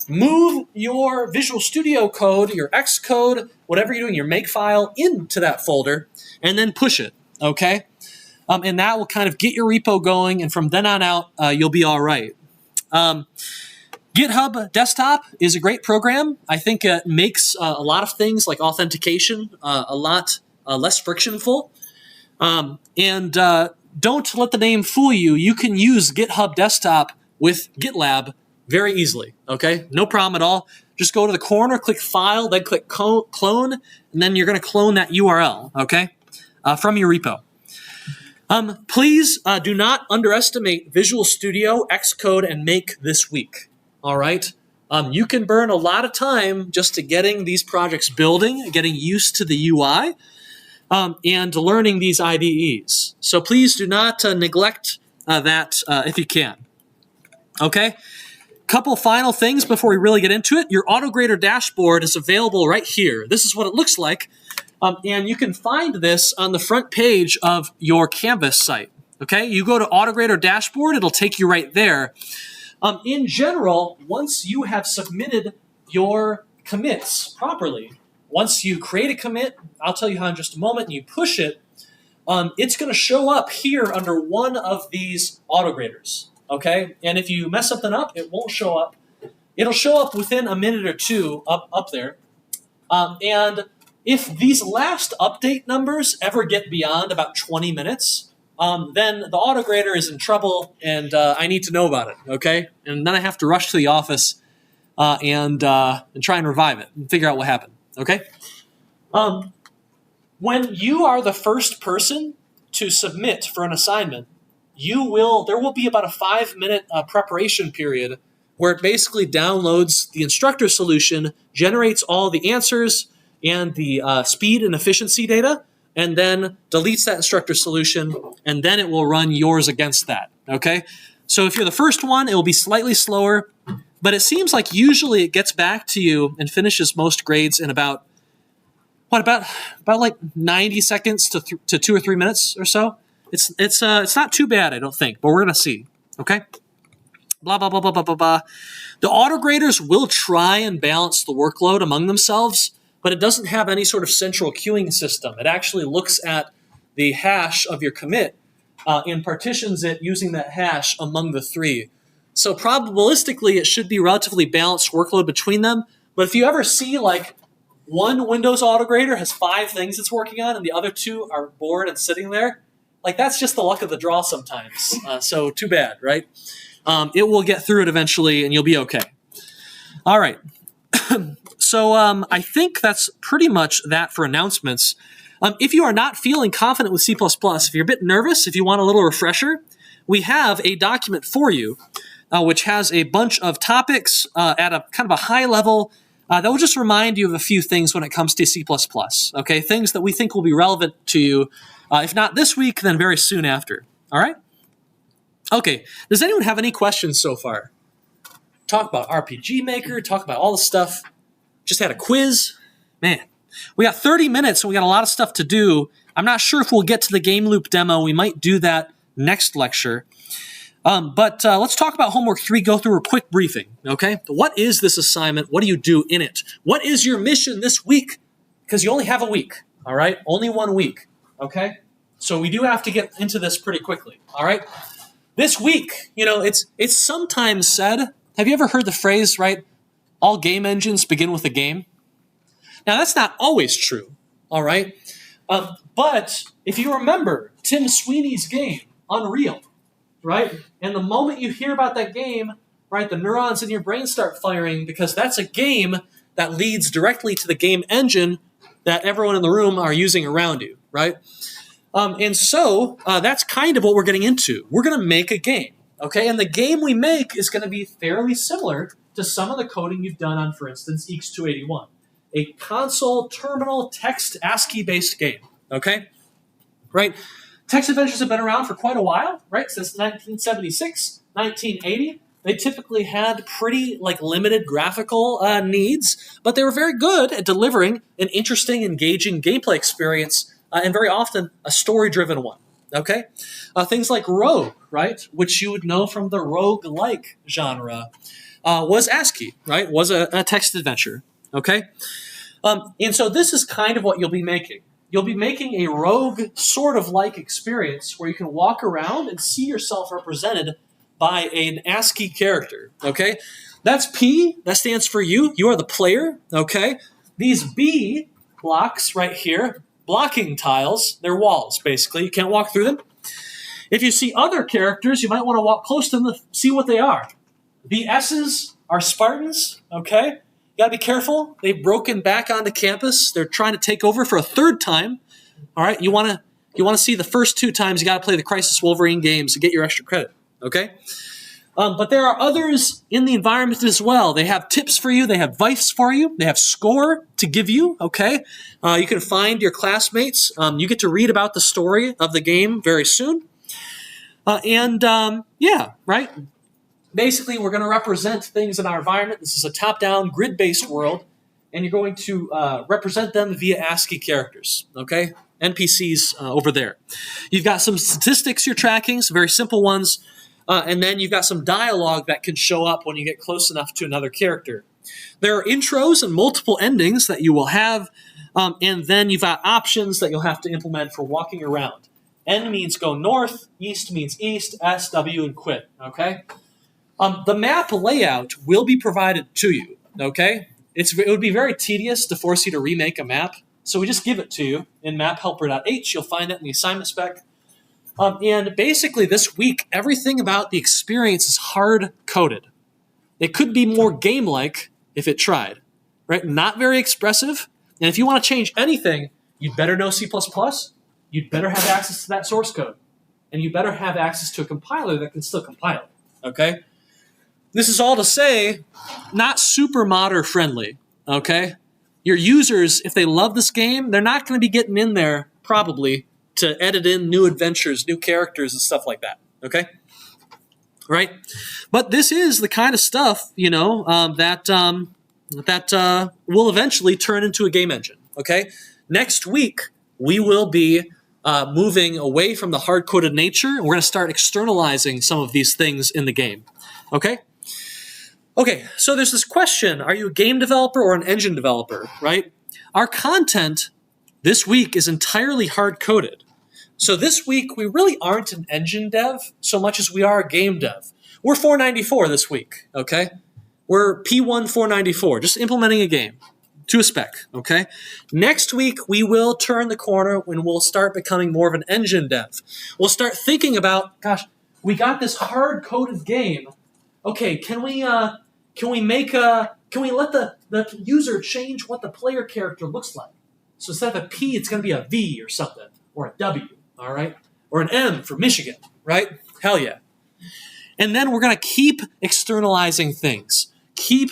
move your Visual Studio code, your Xcode, whatever you're doing, your makefile into that folder, and then push it, okay? And that will kind of get your repo going, and from then on out, you'll be all right. GitHub Desktop is a great program. I think it makes a lot of things like authentication a lot less frictionful. And don't let the name fool you. You can use GitHub Desktop with GitLab very easily, okay? No problem at all. Just go to the corner, click File, then click Clone, and then you're going to clone that URL, okay, from your repo. Please do not underestimate Visual Studio, Xcode, and Make this week, all right? You can burn a lot of time just to getting these projects building, getting used to the UI, and learning these IDEs. So please do not neglect that if you can. Okay? Couple final things before we really get into it. Your AutoGrader dashboard is available right here. This is what it looks like. And you can find this on the front page of your Canvas site. Okay? You go to AutoGrader dashboard, it'll take you right there. In general, once you have submitted your commits properly, once you create a commit, I'll tell you how in just a moment, and you push it, it's going to show up here under one of these AutoGraders. Okay, and if you mess something up, it won't show up. It'll show up within a minute or two up there. And if these last update numbers ever get beyond about 20 minutes, then the AutoGrader is in trouble, and I need to know about it. Okay, and then I have to rush to the office and try and revive it and figure out what happened. Okay. When you are the first person to submit for an assignment, there will be about a 5-minute preparation period where it basically downloads the instructor solution, generates all the answers and the speed and efficiency data, and then deletes that instructor solution, and then it will run yours against that, okay? So if you're the first one, it will be slightly slower, but it seems like usually it gets back to you and finishes most grades in about like 90 seconds to 2 or 3 minutes or so. It's not too bad, I don't think, but we're going to see, okay? Blah, blah, blah, blah, blah, blah, blah. The AutoGraders will try and balance the workload among themselves, but it doesn't have any sort of central queuing system. It actually looks at the hash of your commit and partitions it using that hash among the three. So probabilistically, it should be relatively balanced workload between them, but if you ever see like one Windows AutoGrader has 5 things it's working on and the other 2 are bored and sitting there, like, that's just the luck of the draw sometimes. So too bad, right? It will get through it eventually, and you'll be okay. All right. So I think that's pretty much that for announcements. If you are not feeling confident with C++, if you're a bit nervous, if you want a little refresher, we have a document for you, which has a bunch of topics at a kind of a high level that will just remind you of a few things when it comes to C++. Okay, things that we think will be relevant to you. If not this week, then very soon after. All right? Okay. Does anyone have any questions so far? Talk about RPG Maker, talk about all the stuff. Just had a quiz. Man, we got 30 minutes, and we got a lot of stuff to do. I'm not sure if we'll get to the game loop demo. We might do that next lecture. But let's talk about homework 3, go through a quick briefing, okay? What is this assignment? What do you do in it? What is your mission this week? Because you only have a week, all right? Only 1 week. Okay? So we do have to get into this pretty quickly, all right? This week, it's sometimes said, have you ever heard the phrase, right, all game engines begin with a game? Now, that's not always true, all right? But if you remember Tim Sweeney's game, Unreal, right? And the moment you hear about that game, right, the neurons in your brain start firing because that's a game that leads directly to the game engine that everyone in the room are using around you, right? And so that's kind of what we're getting into. We're going to make a game, okay? And the game we make is going to be fairly similar to some of the coding you've done on, for instance, EEX281, a console terminal text ASCII-based game, okay? Right? Text adventures have been around for quite a while, right? Since 1976, 1980. They typically had pretty limited graphical needs, but they were very good at delivering an interesting, engaging gameplay experience, and very often a story-driven one. Okay, things like Rogue, right, which you would know from the rogue-like genre, was ASCII, right? Was a text adventure. Okay, and so this is kind of what you'll be making. You'll be making a rogue sort of like experience where you can walk around and see yourself represented by an ASCII character, okay? That's P, that stands for you. You are the player, okay? These B blocks right here, blocking tiles, they're walls, basically. You can't walk through them. If you see other characters, you might want to walk close to them to see what they are. The S's are Spartans, okay? You gotta be careful. They've broken back onto campus. They're trying to take over for a third time. All right, you wanna see the first 2 times, you gotta play the Crisis Wolverine games to get your extra credit, okay? But there are others in the environment as well. They have tips for you. They have advice for you. They have score to give you, okay? You can find your classmates. You get to read about the story of the game very soon. Yeah, right? Basically, we're going to represent things in our environment. This is a top-down, grid-based world, and you're going to represent them via ASCII characters, okay? NPCs over there. You've got some statistics you're tracking, some very simple ones. And then you've got some dialogue that can show up when you get close enough to another character. There are intros and multiple endings that you will have, and then you've got options that you'll have to implement for walking around. N means go north, east means east, S, W, and quit, okay? The map layout will be provided to you, okay? It would be very tedious to force you to remake a map, so we just give it to you in maphelper.h. You'll find it in the assignment spec. And basically this week, everything about the experience is hard-coded. It could be more game-like if it tried, right? Not very expressive. And if you want to change anything, you'd better know C++. You'd better have access to that source code. And you better have access to a compiler that can still compile it, okay? This is all to say, not super modder-friendly, okay? Your users, if they love this game, they're not going to be getting in there, probably, to edit in new adventures, new characters, and stuff like that, okay? Right? But this is the kind of stuff, you know, that will eventually turn into a game engine, okay? Next week, we will be moving away from the hard-coded nature, and we're going to start externalizing some of these things in the game, okay? Okay, so there's this question, are you a game developer or an engine developer, right? Our content this week is entirely hard-coded. So this week, we really aren't an engine dev so much as we are a game dev. We're 494 this week, okay? We're P1 494, just implementing a game to a spec, okay? Next week, we will turn the corner when we'll start becoming more of an engine dev. We'll start thinking about, gosh, we got this hard-coded game. Okay, can we let the user change what the player character looks like? So instead of a P, it's going to be a V or something, or a W. All right? Or an M for Michigan, right? Hell yeah. And then we're going to keep externalizing things. Keep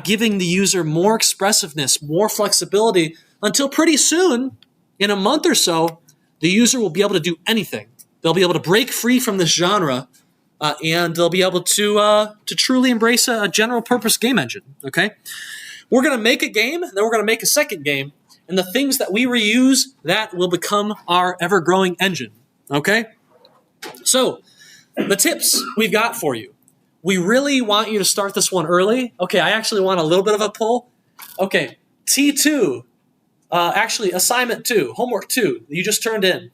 giving the user more expressiveness, more flexibility, until pretty soon, in a month or so, the user will be able to do anything. They'll be able to break free from this genre, and they'll be able to truly embrace a general-purpose game engine, okay? We're going to make a game, and then we're going to make a second game, and the things that we reuse, that will become our ever-growing engine, okay? So, the tips we've got for you. We really want you to start this one early. Okay, I actually want a little bit of a pull. Okay, T2, actually assignment 2, homework 2, that you just turned in.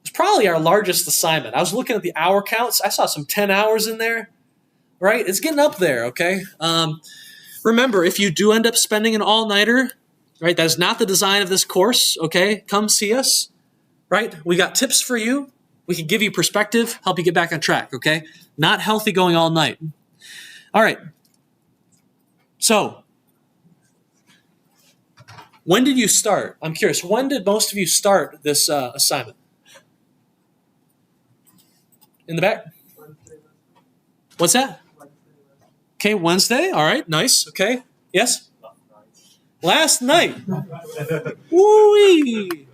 It's probably our largest assignment. I was looking at the hour counts. I saw some 10 hours in there, right? It's getting up there, okay? Remember, if you do end up spending an all-nighter, right, that is not the design of this course, okay? Come see us, right? We got tips for you. We can give you perspective, help you get back on track, okay? Not healthy going all night. All right. So, when did you start? I'm curious. When did most of you start this assignment? In the back? What's that? Okay, Wednesday. All right, nice. Okay. Yes? Last night. Woo-wee.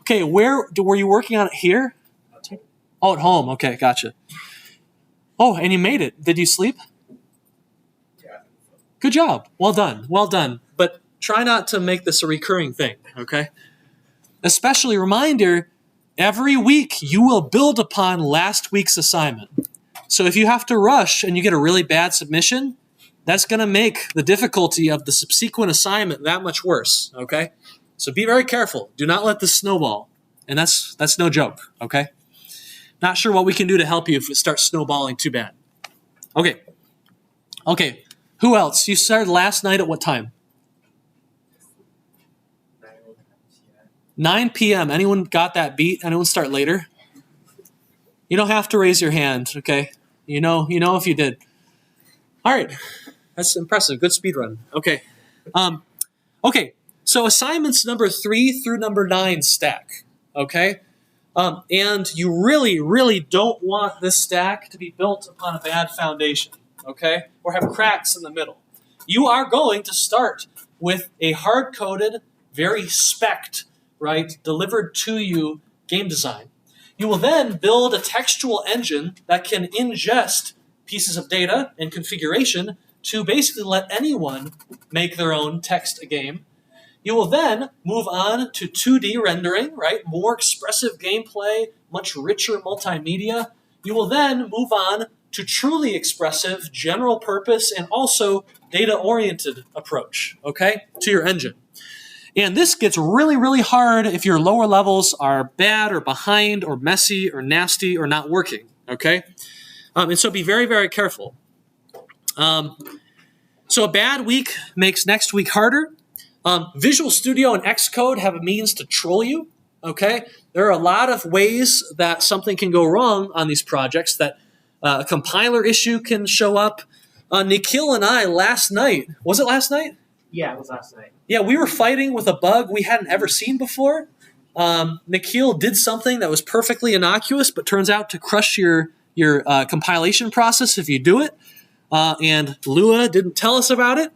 Okay, where were you working on it here? Oh, at home. Okay, gotcha. Oh, and you made it. Did you sleep? Yeah. Good job. Well done. Well done. But try not to make this a recurring thing, okay? Especially reminder, every week you will build upon last week's assignment. So if you have to rush and you get a really bad submission, that's going to make the difficulty of the subsequent assignment that much worse, okay? So be very careful. Do not let this snowball. And that's no joke, okay? Not sure what we can do to help you if it starts snowballing too bad. Okay. Okay. Who else? You started last night at what time? 9 p.m. Anyone got that beat? Anyone start later? You don't have to raise your hand, okay? You know if you did. All right. That's impressive. Good speed run. Okay. Okay. So assignments number 3 through number 9 stack. Okay. And you really, really don't want this stack to be built upon a bad foundation. Okay. Or have cracks in the middle. You are going to start with a hard-coded, very spec'd, right, delivered to you game design. You will then build a textual engine that can ingest pieces of data and configuration to basically let anyone make their own text a game. You will then move on to 2D rendering, right? More expressive gameplay, much richer multimedia. You will then move on to truly expressive, general purpose, and also data-oriented approach, okay, to your engine. And this gets really, really hard if your lower levels are bad or behind or messy or nasty or not working, okay? And so be very, very careful. So a bad week makes next week harder. Visual Studio and Xcode have a means to troll you, okay? There are a lot of ways that something can go wrong on these projects, that a compiler issue can show up. Nikhil and I last night, was it last night? Yeah, it was last night. Yeah, we were fighting with a bug we hadn't ever seen before. Nikhil did something that was perfectly innocuous, but turns out to crush your compilation process if you do it. And Lua didn't tell us about it.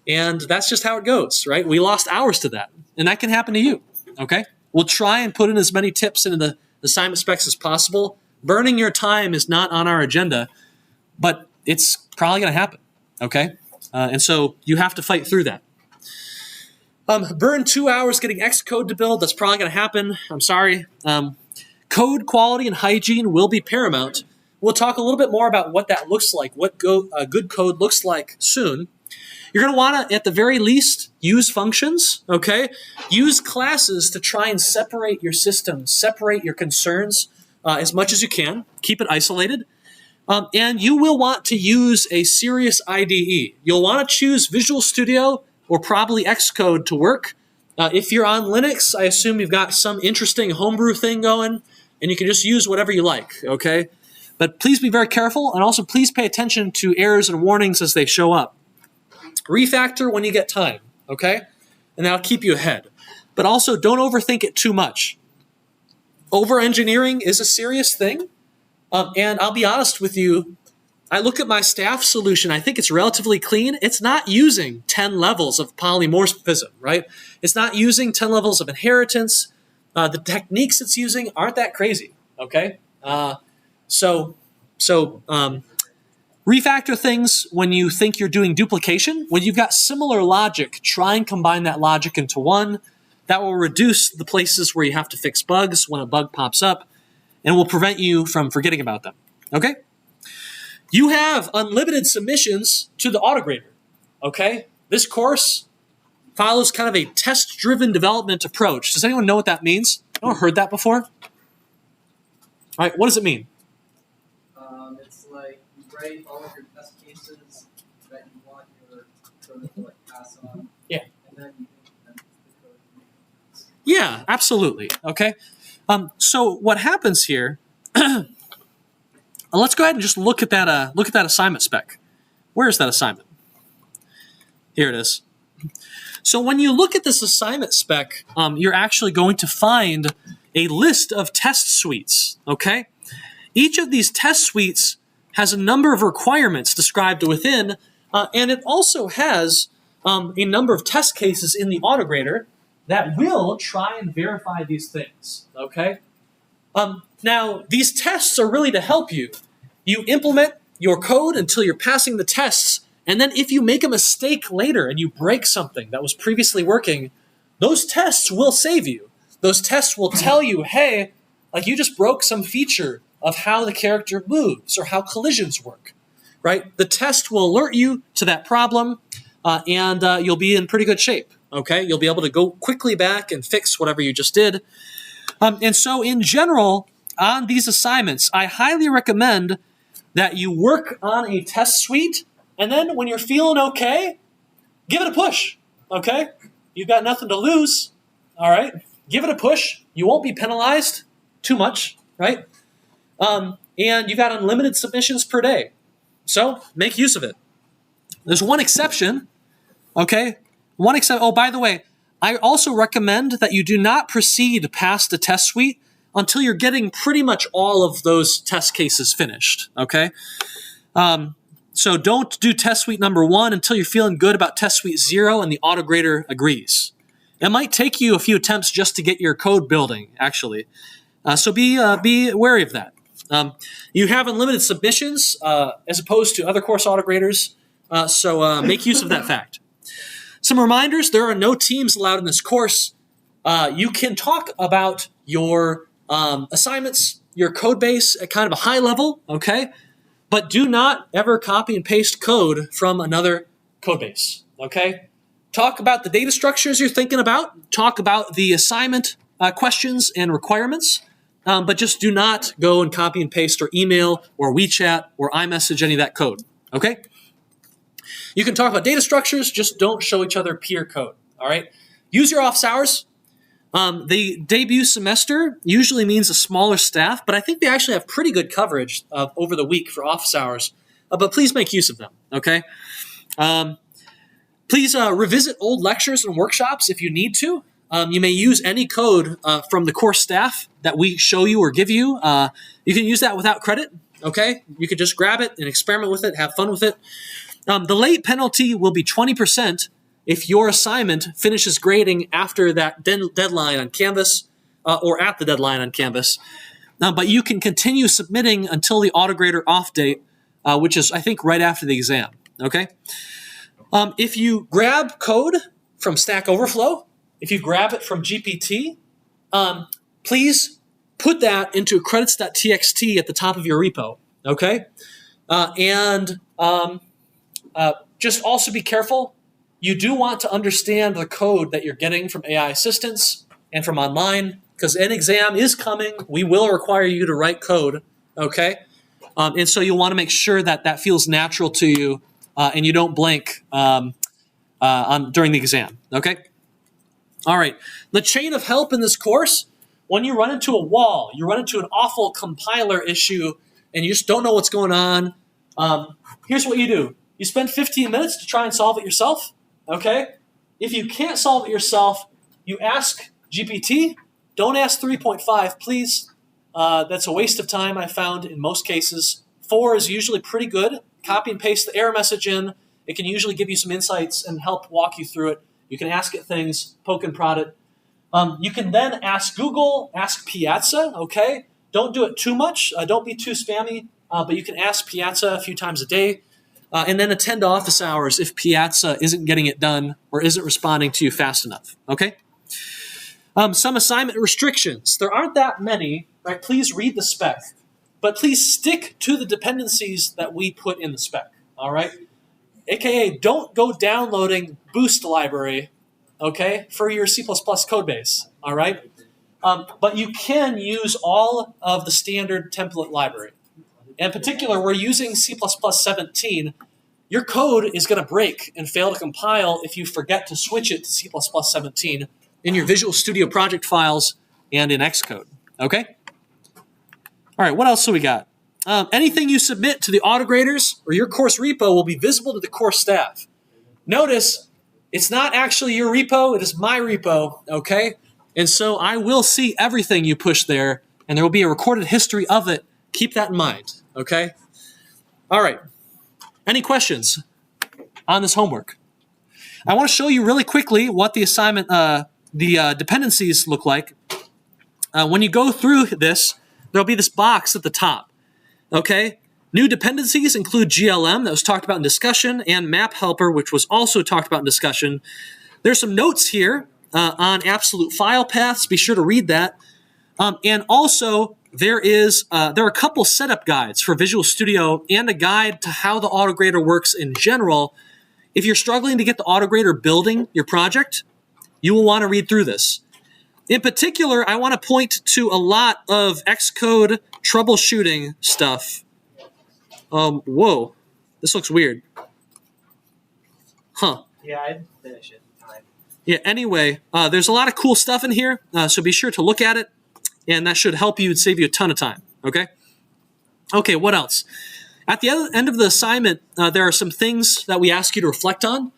And that's just how it goes, right? We lost hours to that. And that can happen to you, okay? We'll try and put in as many tips into the assignment specs as possible. Burning your time is not on our agenda, but it's probably going to happen, okay? And so you have to fight through that. Burn 2 hours getting Xcode to build. That's probably going to happen. I'm sorry. Code quality and hygiene will be paramount. We'll talk a little bit more about what that looks like, what good code looks like soon. You're going to want to, at the very least, use functions, okay? Use classes to try and separate your systems, separate your concerns as much as you can. Keep it isolated. And you will want to use a serious IDE. You'll want to choose Visual Studio or probably Xcode to work. If you're on Linux, I assume you've got some interesting homebrew thing going, and you can just use whatever you like, okay? But please be very careful, and also please pay attention to errors and warnings as they show up. Refactor when you get time, okay? And that'll keep you ahead. But also, don't overthink it too much. Over-engineering is a serious thing. And I'll be honest with you, I look at my staff solution, I think it's relatively clean. It's not using 10 levels of polymorphism, right? It's not using 10 levels of inheritance. The techniques it's using aren't that crazy, okay? Refactor things when you think you're doing duplication. When you've got similar logic, try and combine that logic into one. That will reduce the places where you have to fix bugs when a bug pops up, and will prevent you from forgetting about them, okay? You have unlimited submissions to the autograder, okay? This course follows kind of a test-driven development approach. Does anyone know what that means? Anyone heard that before? All right, what does it mean? It's like you write all of your test cases that you want your code to like pass on. Yeah. And then you implement the code. Yeah, absolutely, okay? So what happens here, let's go ahead and just look at that assignment spec. Where is that assignment? Here it is. So when you look at this assignment spec, you're actually going to find a list of test suites, okay? Each of these test suites has a number of requirements described within, and it also has a number of test cases in the autograder that will try and verify these things, okay? Now, these tests are really to help you. You implement your code until you're passing the tests, and then if you make a mistake later and you break something that was previously working, those tests will save you. Those tests will tell you, hey, like you just broke some feature of how the character moves or how collisions work, right? The test will alert you to that problem, and you'll be in pretty good shape, okay? You'll be able to go quickly back and fix whatever you just did. And so in general, on these assignments, I highly recommend that you work on a test suite, and then when you're feeling okay, give it a push, okay? You've got nothing to lose, all right? Give it a push. You won't be penalized too much, right? And you've got unlimited submissions per day. So make use of it, There's one exception, okay? One exception. Oh, by the way, I also recommend that you do not proceed past the test suite until you're getting pretty much all of those test cases finished, okay? So don't do test suite number 1 until you're feeling good about test suite 0 and the autograder agrees. It might take you a few attempts just to get your code building, actually. So be wary of that. You have unlimited submissions as opposed to other course autograders, so make use of that fact. Some reminders, there are no teams allowed in this course. You can talk about your assignments, your code base at kind of a high level, okay? But do not ever copy and paste code from another code base, okay? Talk about the data structures you're thinking about. Talk about the assignment questions and requirements, but just do not go and copy and paste or email or WeChat or iMessage any of that code, okay? You can talk about data structures, just don't show each other peer code, all right? Use your office hours. The debut semester usually means a smaller staff, but I think they actually have pretty good coverage over the week for office hours, but please make use of them, okay? Please revisit old lectures and workshops if you need to. You may use any code from the course staff that we show you or give you. You can use that without credit, okay? You could just grab it and experiment with it, have fun with it. The late penalty will be 20% if your assignment finishes grading after that deadline on Canvas or at the deadline on Canvas. But you can continue submitting until the autograder off date, which is, I think, right after the exam, okay? If you grab code from Stack Overflow, if you grab it from GPT, please put that into credits.txt at the top of your repo, okay? Just also be careful. You do want to understand the code that you're getting from AI assistants and from online, because an exam is coming. We will require you to write code, okay? And so you'll want to make sure that that feels natural to you and you don't blank during the exam, okay? All right, the chain of help in this course, when you run into a wall, you run into an awful compiler issue and you just don't know what's going on, here's what you do. You spend 15 minutes to try and solve it yourself, okay? If you can't solve it yourself, you ask GPT. Don't ask 3.5, please. That's a waste of time, I found, in most cases. 4 is usually pretty good. Copy and paste the error message in. It can usually give you some insights and help walk you through it. You can ask it things, poke and prod it. You can then ask Google, ask Piazza, okay? Don't do it too much. Don't be too spammy, but you can ask Piazza a few times a day. And then attend office hours if Piazza isn't getting it done or isn't responding to you fast enough, okay? Some assignment restrictions. There aren't that many, right? Please read the spec, but please stick to the dependencies that we put in the spec, all right? AKA, don't go downloading Boost library, okay, for your C++ code base, all right? But you can use all of the standard template library. In particular, we're using C++ 17. Your code is going to break and fail to compile if you forget to switch it to C++ 17 in your Visual Studio project files and in Xcode, okay? All right, what else do we got? Anything you submit to the autograders or your course repo will be visible to the course staff. Notice, it's not actually your repo, it is my repo, okay? And so I will see everything you push there, and there will be a recorded history of it. Keep that in mind, okay? All right. Any questions on this homework? I want to show you really quickly what the assignment, dependencies look like. When you go through this, there'll be this box at the top, okay? New dependencies include GLM, that was talked about in discussion, and map helper, which was also talked about in discussion. There's some notes here on absolute file paths. Be sure to read that. And also, there are a couple setup guides for Visual Studio and a guide to how the autograder works in general. If you're struggling to get the autograder building your project, you will want to read through this. In particular, I want to point to a lot of Xcode troubleshooting stuff. Whoa, this looks weird. Huh. Yeah, I didn't finish it in time. Yeah, anyway, there's a lot of cool stuff in here, so be sure to look at it, and that should help you and save you a ton of time, okay? Okay, what else? At the end of the assignment, there are some things that we ask you to reflect on.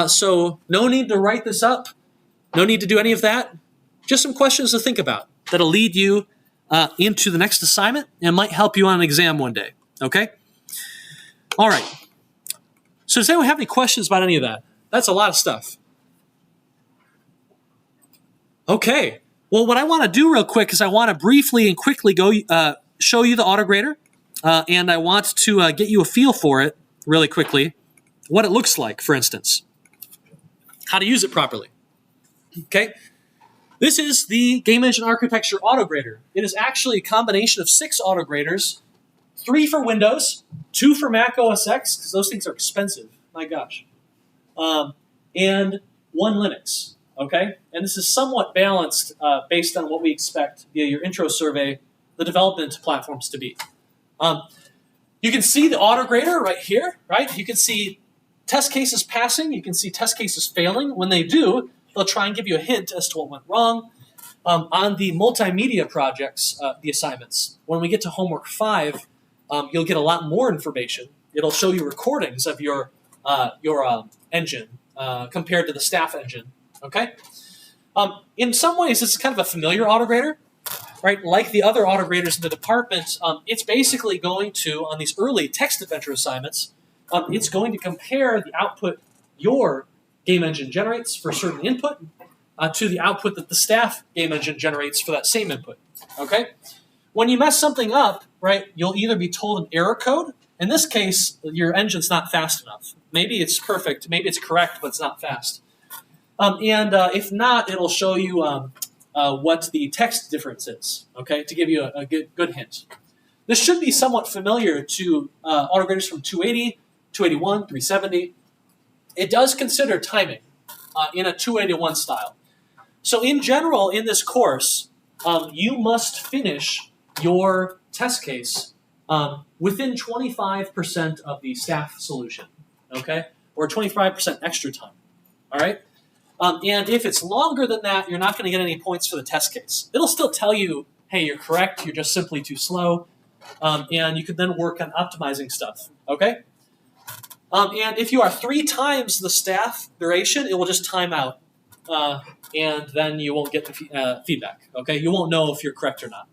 So no need to write this up. No need to do any of that. Just some questions to think about that'll lead you into the next assignment and might help you on an exam one day. Okay? All right. So does anyone have any questions about any of that? That's a lot of stuff. Okay. Well, what I want to do real quick is I want to briefly and quickly go show you the autograder, and I want to get you a feel for it really quickly, what it looks like, for instance, how to use it properly. Okay. This is the Game Engine Architecture Autograder. It is actually a combination of 6 autograders, 3 for Windows, 2 for Mac OS X, because those things are expensive, my gosh, and 1 Linux, okay? And this is somewhat balanced based on what we expect via your intro survey, the development platforms to be. You can see the autograder right here, right? You can see test cases passing, you can see test cases failing. When they do, they'll try and give you a hint as to what went wrong. On the multimedia projects, the assignments, when we get to homework 5, you'll get a lot more information. It'll show you recordings of your engine compared to the staff engine, okay? In some ways, this is kind of a familiar autograder, right? Like the other autograders in the department, it's basically going to, on these early text adventure assignments, it's going to compare the output your game engine generates for a certain input to the output that the staff game engine generates for that same input, okay? When you mess something up, right, you'll either be told an error code. In this case, your engine's not fast enough. Maybe it's perfect, maybe it's correct, but it's not fast. If not, it'll show you what the text difference is, okay, to give you a good hint. This should be somewhat familiar to autograders from 280, 281, 370. It does consider timing in a 281 style. So in general, in this course, you must finish your test case within 25% of the staff solution, okay? Or 25% extra time, all right? And if it's longer than that, you're not going to get any points for the test case. It'll still tell you, hey, you're correct, you're just simply too slow, and you can then work on optimizing stuff, okay? And if you are 3 times the staff duration, it will just time out, and then you won't get the feedback, okay? You won't know if you're correct or not.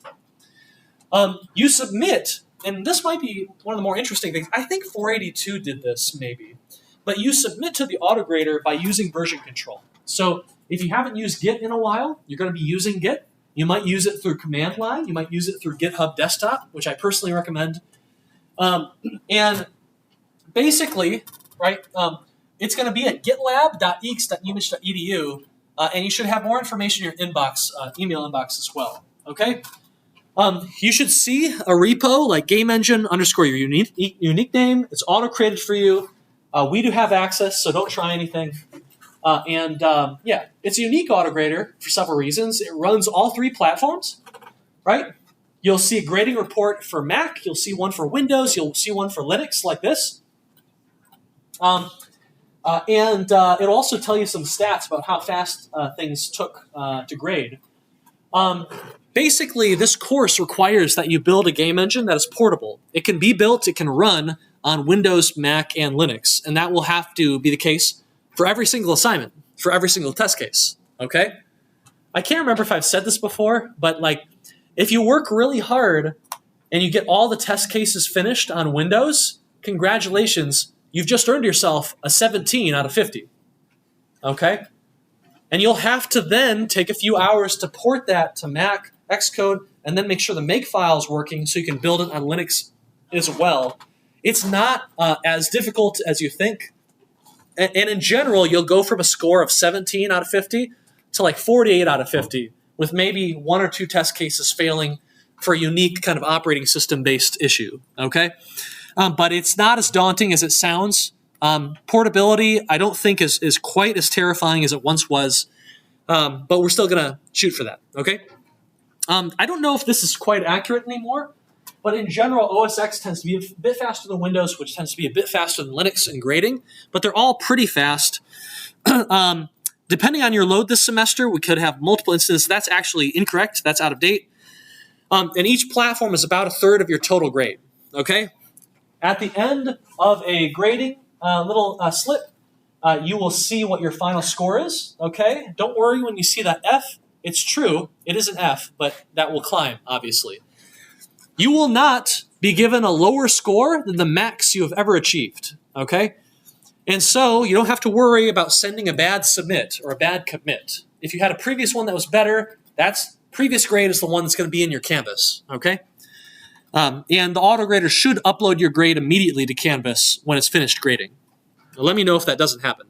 You submit, and this might be one of the more interesting things. I think 482 did this, maybe. But you submit to the autograder by using version control. So if you haven't used Git in a while, you're going to be using Git. You might use it through command line. You might use it through GitHub Desktop, which I personally recommend. And basically, right, it's going to be at gitlab.eeks.umich.edu, and you should have more information in your inbox, email inbox as well, okay? You should see a repo like game engine _ your unique name. It's auto-created for you. We do have access, so don't try anything. Yeah, it's a unique autograder for several reasons. It runs all 3 platforms, right? You'll see a grading report for Mac. You'll see one for Windows. You'll see one for Linux like this. It'll also tell you some stats about how fast things took to grade. Basically, this course requires that you build a game engine that is portable. It can be built, it can run on Windows, Mac, and Linux, and that will have to be the case for every single assignment, for every single test case, okay? I can't remember if I've said this before, but like, if you work really hard and you get all the test cases finished on Windows, congratulations, you've just earned yourself a 17 out of 50, okay? And you'll have to then take a few hours to port that to Mac, Xcode, and then make sure the makefile is working so you can build it on Linux as well. It's not as difficult as you think. And in general, you'll go from a score of 17 out of 50 to like 48 out of 50, with maybe 1 or 2 test cases failing for a unique kind of operating system-based issue, okay? But it's not as daunting as it sounds. Portability, I don't think is quite as terrifying as it once was, but we're still going to shoot for that, okay? I don't know if this is quite accurate anymore, but in general, OS X tends to be a bit faster than Windows, which tends to be a bit faster than Linux in grading, but they're all pretty fast. Depending on your load this semester, we could have multiple instances. That's actually incorrect. That's out of date. And each platform is about 1/3 of your total grade, okay? at the end of a grading little slip, you will see what your final score is, okay? Don't worry when you see that F. It's true, it is an F, but that will climb, obviously. You will not be given a lower score than the max you have ever achieved, okay? And so you don't have to worry about sending a bad submit or a bad commit. If you had a previous one that was better, that's previous grade is the one that's going to be in your Canvas, okay? And the autograder should upload your grade immediately to Canvas when it's finished grading. Now, let me know if that doesn't happen.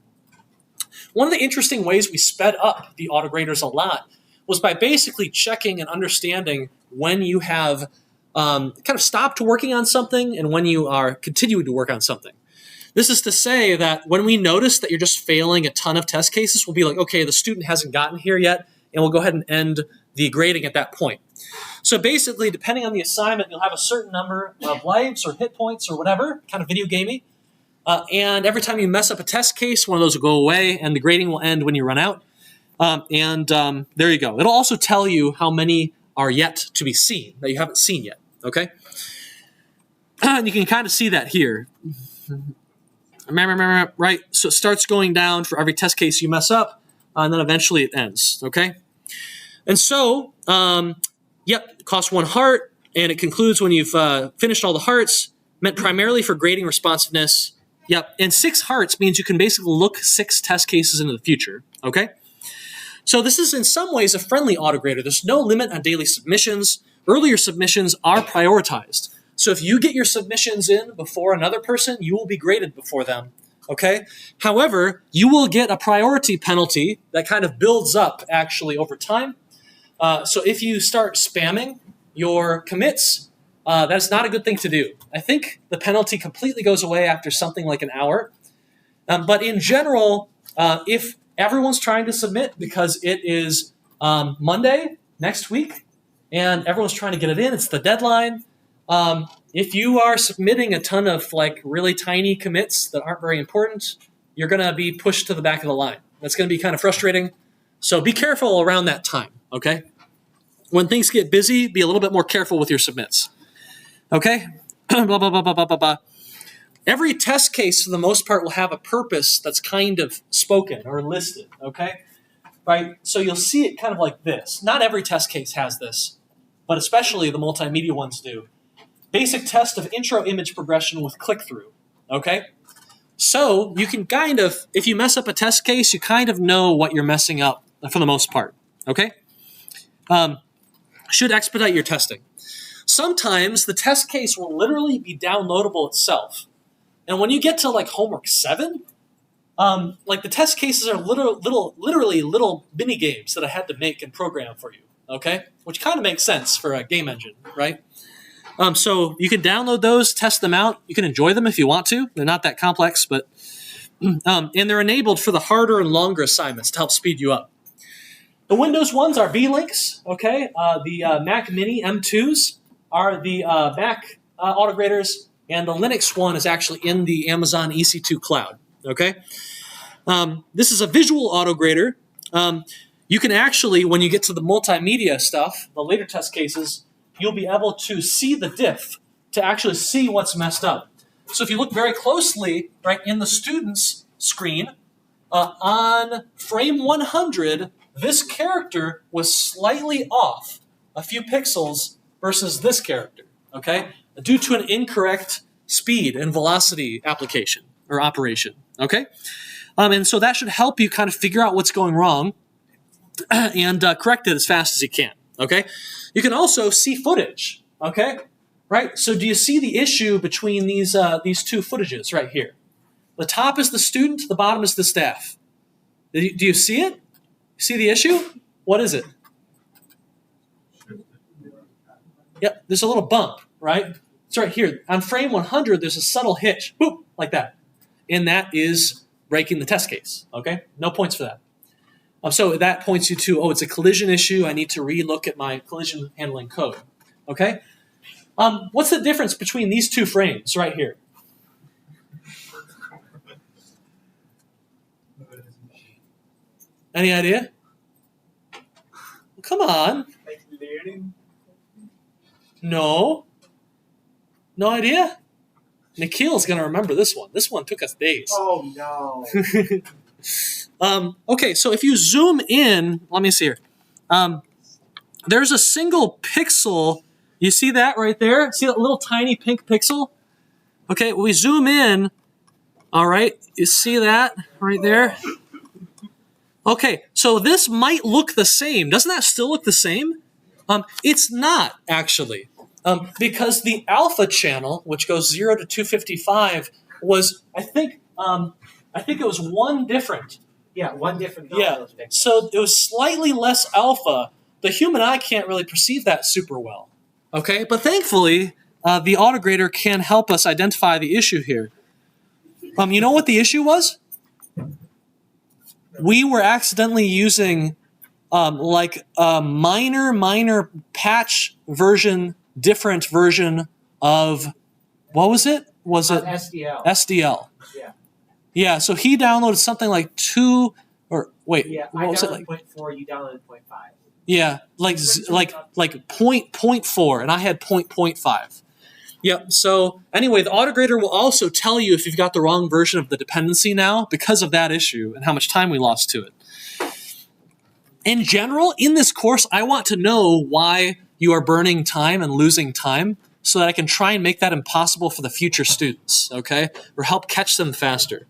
One of the interesting ways we sped up the autograders a lot was by basically checking and understanding when you have kind of stopped working on something and when you are continuing to work on something. This is to say that when we notice that you're just failing a ton of test cases, we'll be like, okay, the student hasn't gotten here yet, and we'll go ahead and end the grading at that point. So basically, depending on the assignment, you'll have a certain number of lives or hit points or whatever, kind of video gamey. And every time you mess up a test case, one of those will go away, and the grading will end when you run out. There you go. It'll also tell you how many are yet to be seen, that you haven't seen yet, okay? And you can kind of see that here. Right? So it starts going down for every test case you mess up, and then eventually it ends, okay? And so, it costs 1 heart, and it concludes when you've finished all the hearts, meant primarily for grading responsiveness. Yep, and 6 hearts means you can basically look 6 test cases into the future, okay? So this is in some ways a friendly autograder. There's no limit on daily submissions. Earlier submissions are prioritized. So if you get your submissions in before another person, you will be graded before them, okay? However, you will get a priority penalty that kind of builds up actually over time. So if you start spamming your commits, that's not a good thing to do. I think the penalty completely goes away after something like an hour. But in general, if everyone's trying to submit because it is Monday next week and everyone's trying to get it in, it's the deadline. If you are submitting a ton of like really tiny commits that aren't very important, you're going to be pushed to the back of the line. That's going to be kind of frustrating. So be careful around that time, okay? When things get busy, be a little bit more careful with your submits, okay? Blah, blah, blah, blah, blah, blah, blah. Every test case, for the most part, will have a purpose that's kind of spoken or listed, okay? Right? So you'll see it kind of like this. Not every test case has this, but especially the multimedia ones do. Basic test of intro image progression with click-through, okay? So you can kind of, if you mess up a test case, you kind of know what you're messing up for the most part, okay? Should expedite your testing. Sometimes the test case will literally be downloadable itself. And when you get to like homework 7, like the test cases are literally little mini games that I had to make and program for you, okay? Which kind of makes sense for a game engine, right? So you can download those, test them out. You can enjoy them if you want to. They're not that complex, but and they're enabled for the harder and longer assignments to help speed you up. The Windows ones are V-Links, okay? The Mac Mini M2s are the Mac autograders, and the Linux one is actually in the Amazon EC2 cloud, okay? This is a visual autograder. You can actually, when you get to the multimedia stuff, the later test cases, you'll be able to see the diff to actually see what's messed up. So if you look very closely, right, in the student's screen, on frame 100, this character was slightly off a few pixels versus this character, okay, due to an incorrect speed and velocity application or operation, okay? And so that should help you kind of figure out what's going wrong and correct it as fast as you can, okay? You can also see footage, okay? Right? So do you see the issue between these two footages right here? The top is the student, the bottom is the staff. Do you see it? See the issue? What is it? Yep, there's a little bump, right? It's right here. On frame 100, there's a subtle hitch, boop, like that. And that is breaking the test case, okay? No points for that. So that points you to, oh, it's a collision issue. I need to relook at my collision handling code, okay? What's the difference between these two frames right here? Any idea? Come on. Like learning. No. No idea? Nikhil's going to remember this one. This one took us days. Oh no. Okay, so if you zoom in, let me see here. There's a single pixel. You see that right there? See that little tiny pink pixel? Okay, we zoom in. All right, you see that right there? Okay, so this might look the same. Doesn't that still look the same? It's not, actually. Because the alpha channel, which goes 0 to 255, was, I think it was one different. Yeah, one different. Yeah, so it was slightly less alpha. The human eye can't really perceive that super well. Okay, but thankfully, the autograder can help us identify the issue here. You know what the issue was? We were accidentally using like a minor patch version, different version of, what was it? Was it SDL? SDL. Yeah. Yeah, so he downloaded something like 2, or wait, Yeah, what was it like? 0.4, you downloaded 0.5. Yeah, like 0.4, and I had 0.5. Yep, so anyway, the autograder will also tell you if you've got the wrong version of the dependency now because of that issue and how much time we lost to it. In general, in this course, I want to know why you are burning time and losing time so that I can try and make that impossible for the future students, okay? Or help catch them faster.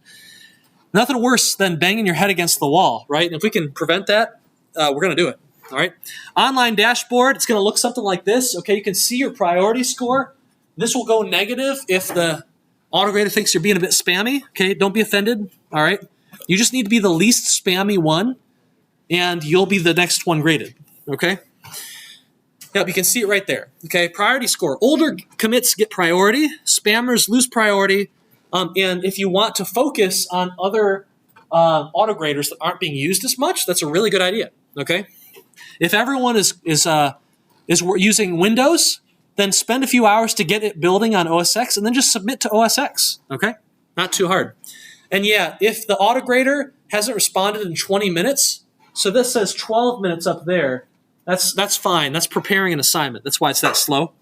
Nothing worse than banging your head against the wall, right? And if we can prevent that, we're going to do it, all right? Online dashboard, it's going to look something like this, okay? You can see your priority score. This will go negative if the autograder thinks you're being a bit spammy, okay? Don't be offended, all right? You just need to be the least spammy one, and you'll be the next one graded, okay? Yep, you can see it right there, okay? Priority score. Older commits get priority, spammers lose priority, and if you want to focus on other autograders that aren't being used as much, that's a really good idea, okay? If everyone is using Windows, then spend a few hours to get it building on OS X, and then just submit to OS X, okay? Not too hard. And yeah, if the autograder hasn't responded in 20 minutes, so this says 12 minutes up there, that's fine. That's preparing an assignment. That's why it's that slow.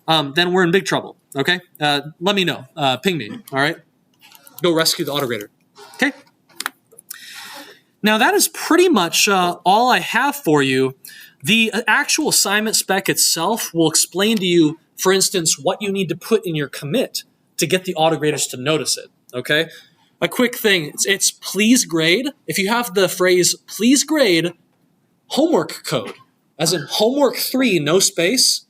Then we're in big trouble, okay? Let me know. Ping me, all right? Go rescue the autograder, okay? Now that is pretty much all I have for you. The actual assignment spec itself will explain to you, for instance, what you need to put in your commit to get the autograders to notice it, okay? A quick thing, it's please grade. If you have the phrase please grade homework code, as in homework 3, no space,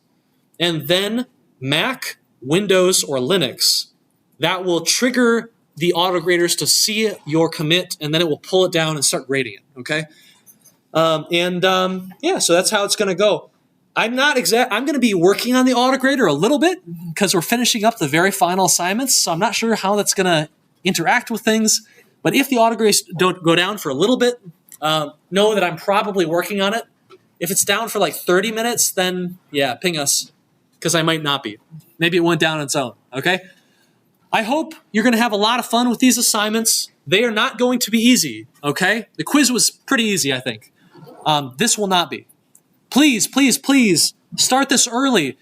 and then Mac, Windows, or Linux, that will trigger the autograders to see your commit, and then it will pull it down and start grading it, okay? Yeah, so that's how it's going to go. I'm going to be working on the autograder a little bit because we're finishing up the very final assignments, so I'm not sure how that's going to interact with things. But if the autograders don't go down for a little bit, know that I'm probably working on it. If it's down for like 30 minutes, then yeah, ping us because I might not be. Maybe it went down on its own, okay? I hope you're going to have a lot of fun with these assignments. They are not going to be easy, okay? The quiz was pretty easy, I think. This will not be. Please, please, please start this early.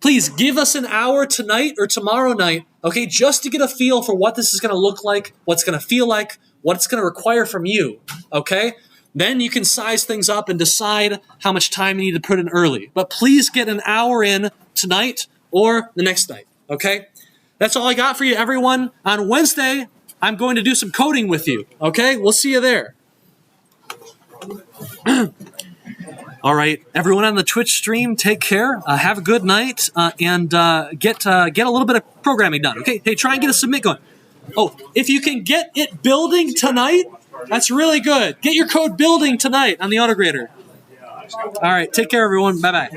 Please give us an hour tonight or tomorrow night, okay, just to get a feel for what this is going to look like, what's going to feel like, what it's going to require from you, okay? Then you can size things up and decide how much time you need to put in early. But please get an hour in tonight or the next night, okay? That's all I got for you, everyone. On Wednesday, I'm going to do some coding with you, okay? We'll see you there. All right, everyone on the Twitch stream, take care. Have a good night, and get a little bit of programming done. Okay, hey, try and get a submit going. Oh, if you can get it building tonight, that's really good. Get your code building tonight on the autograder. All right, take care, everyone. Bye-bye.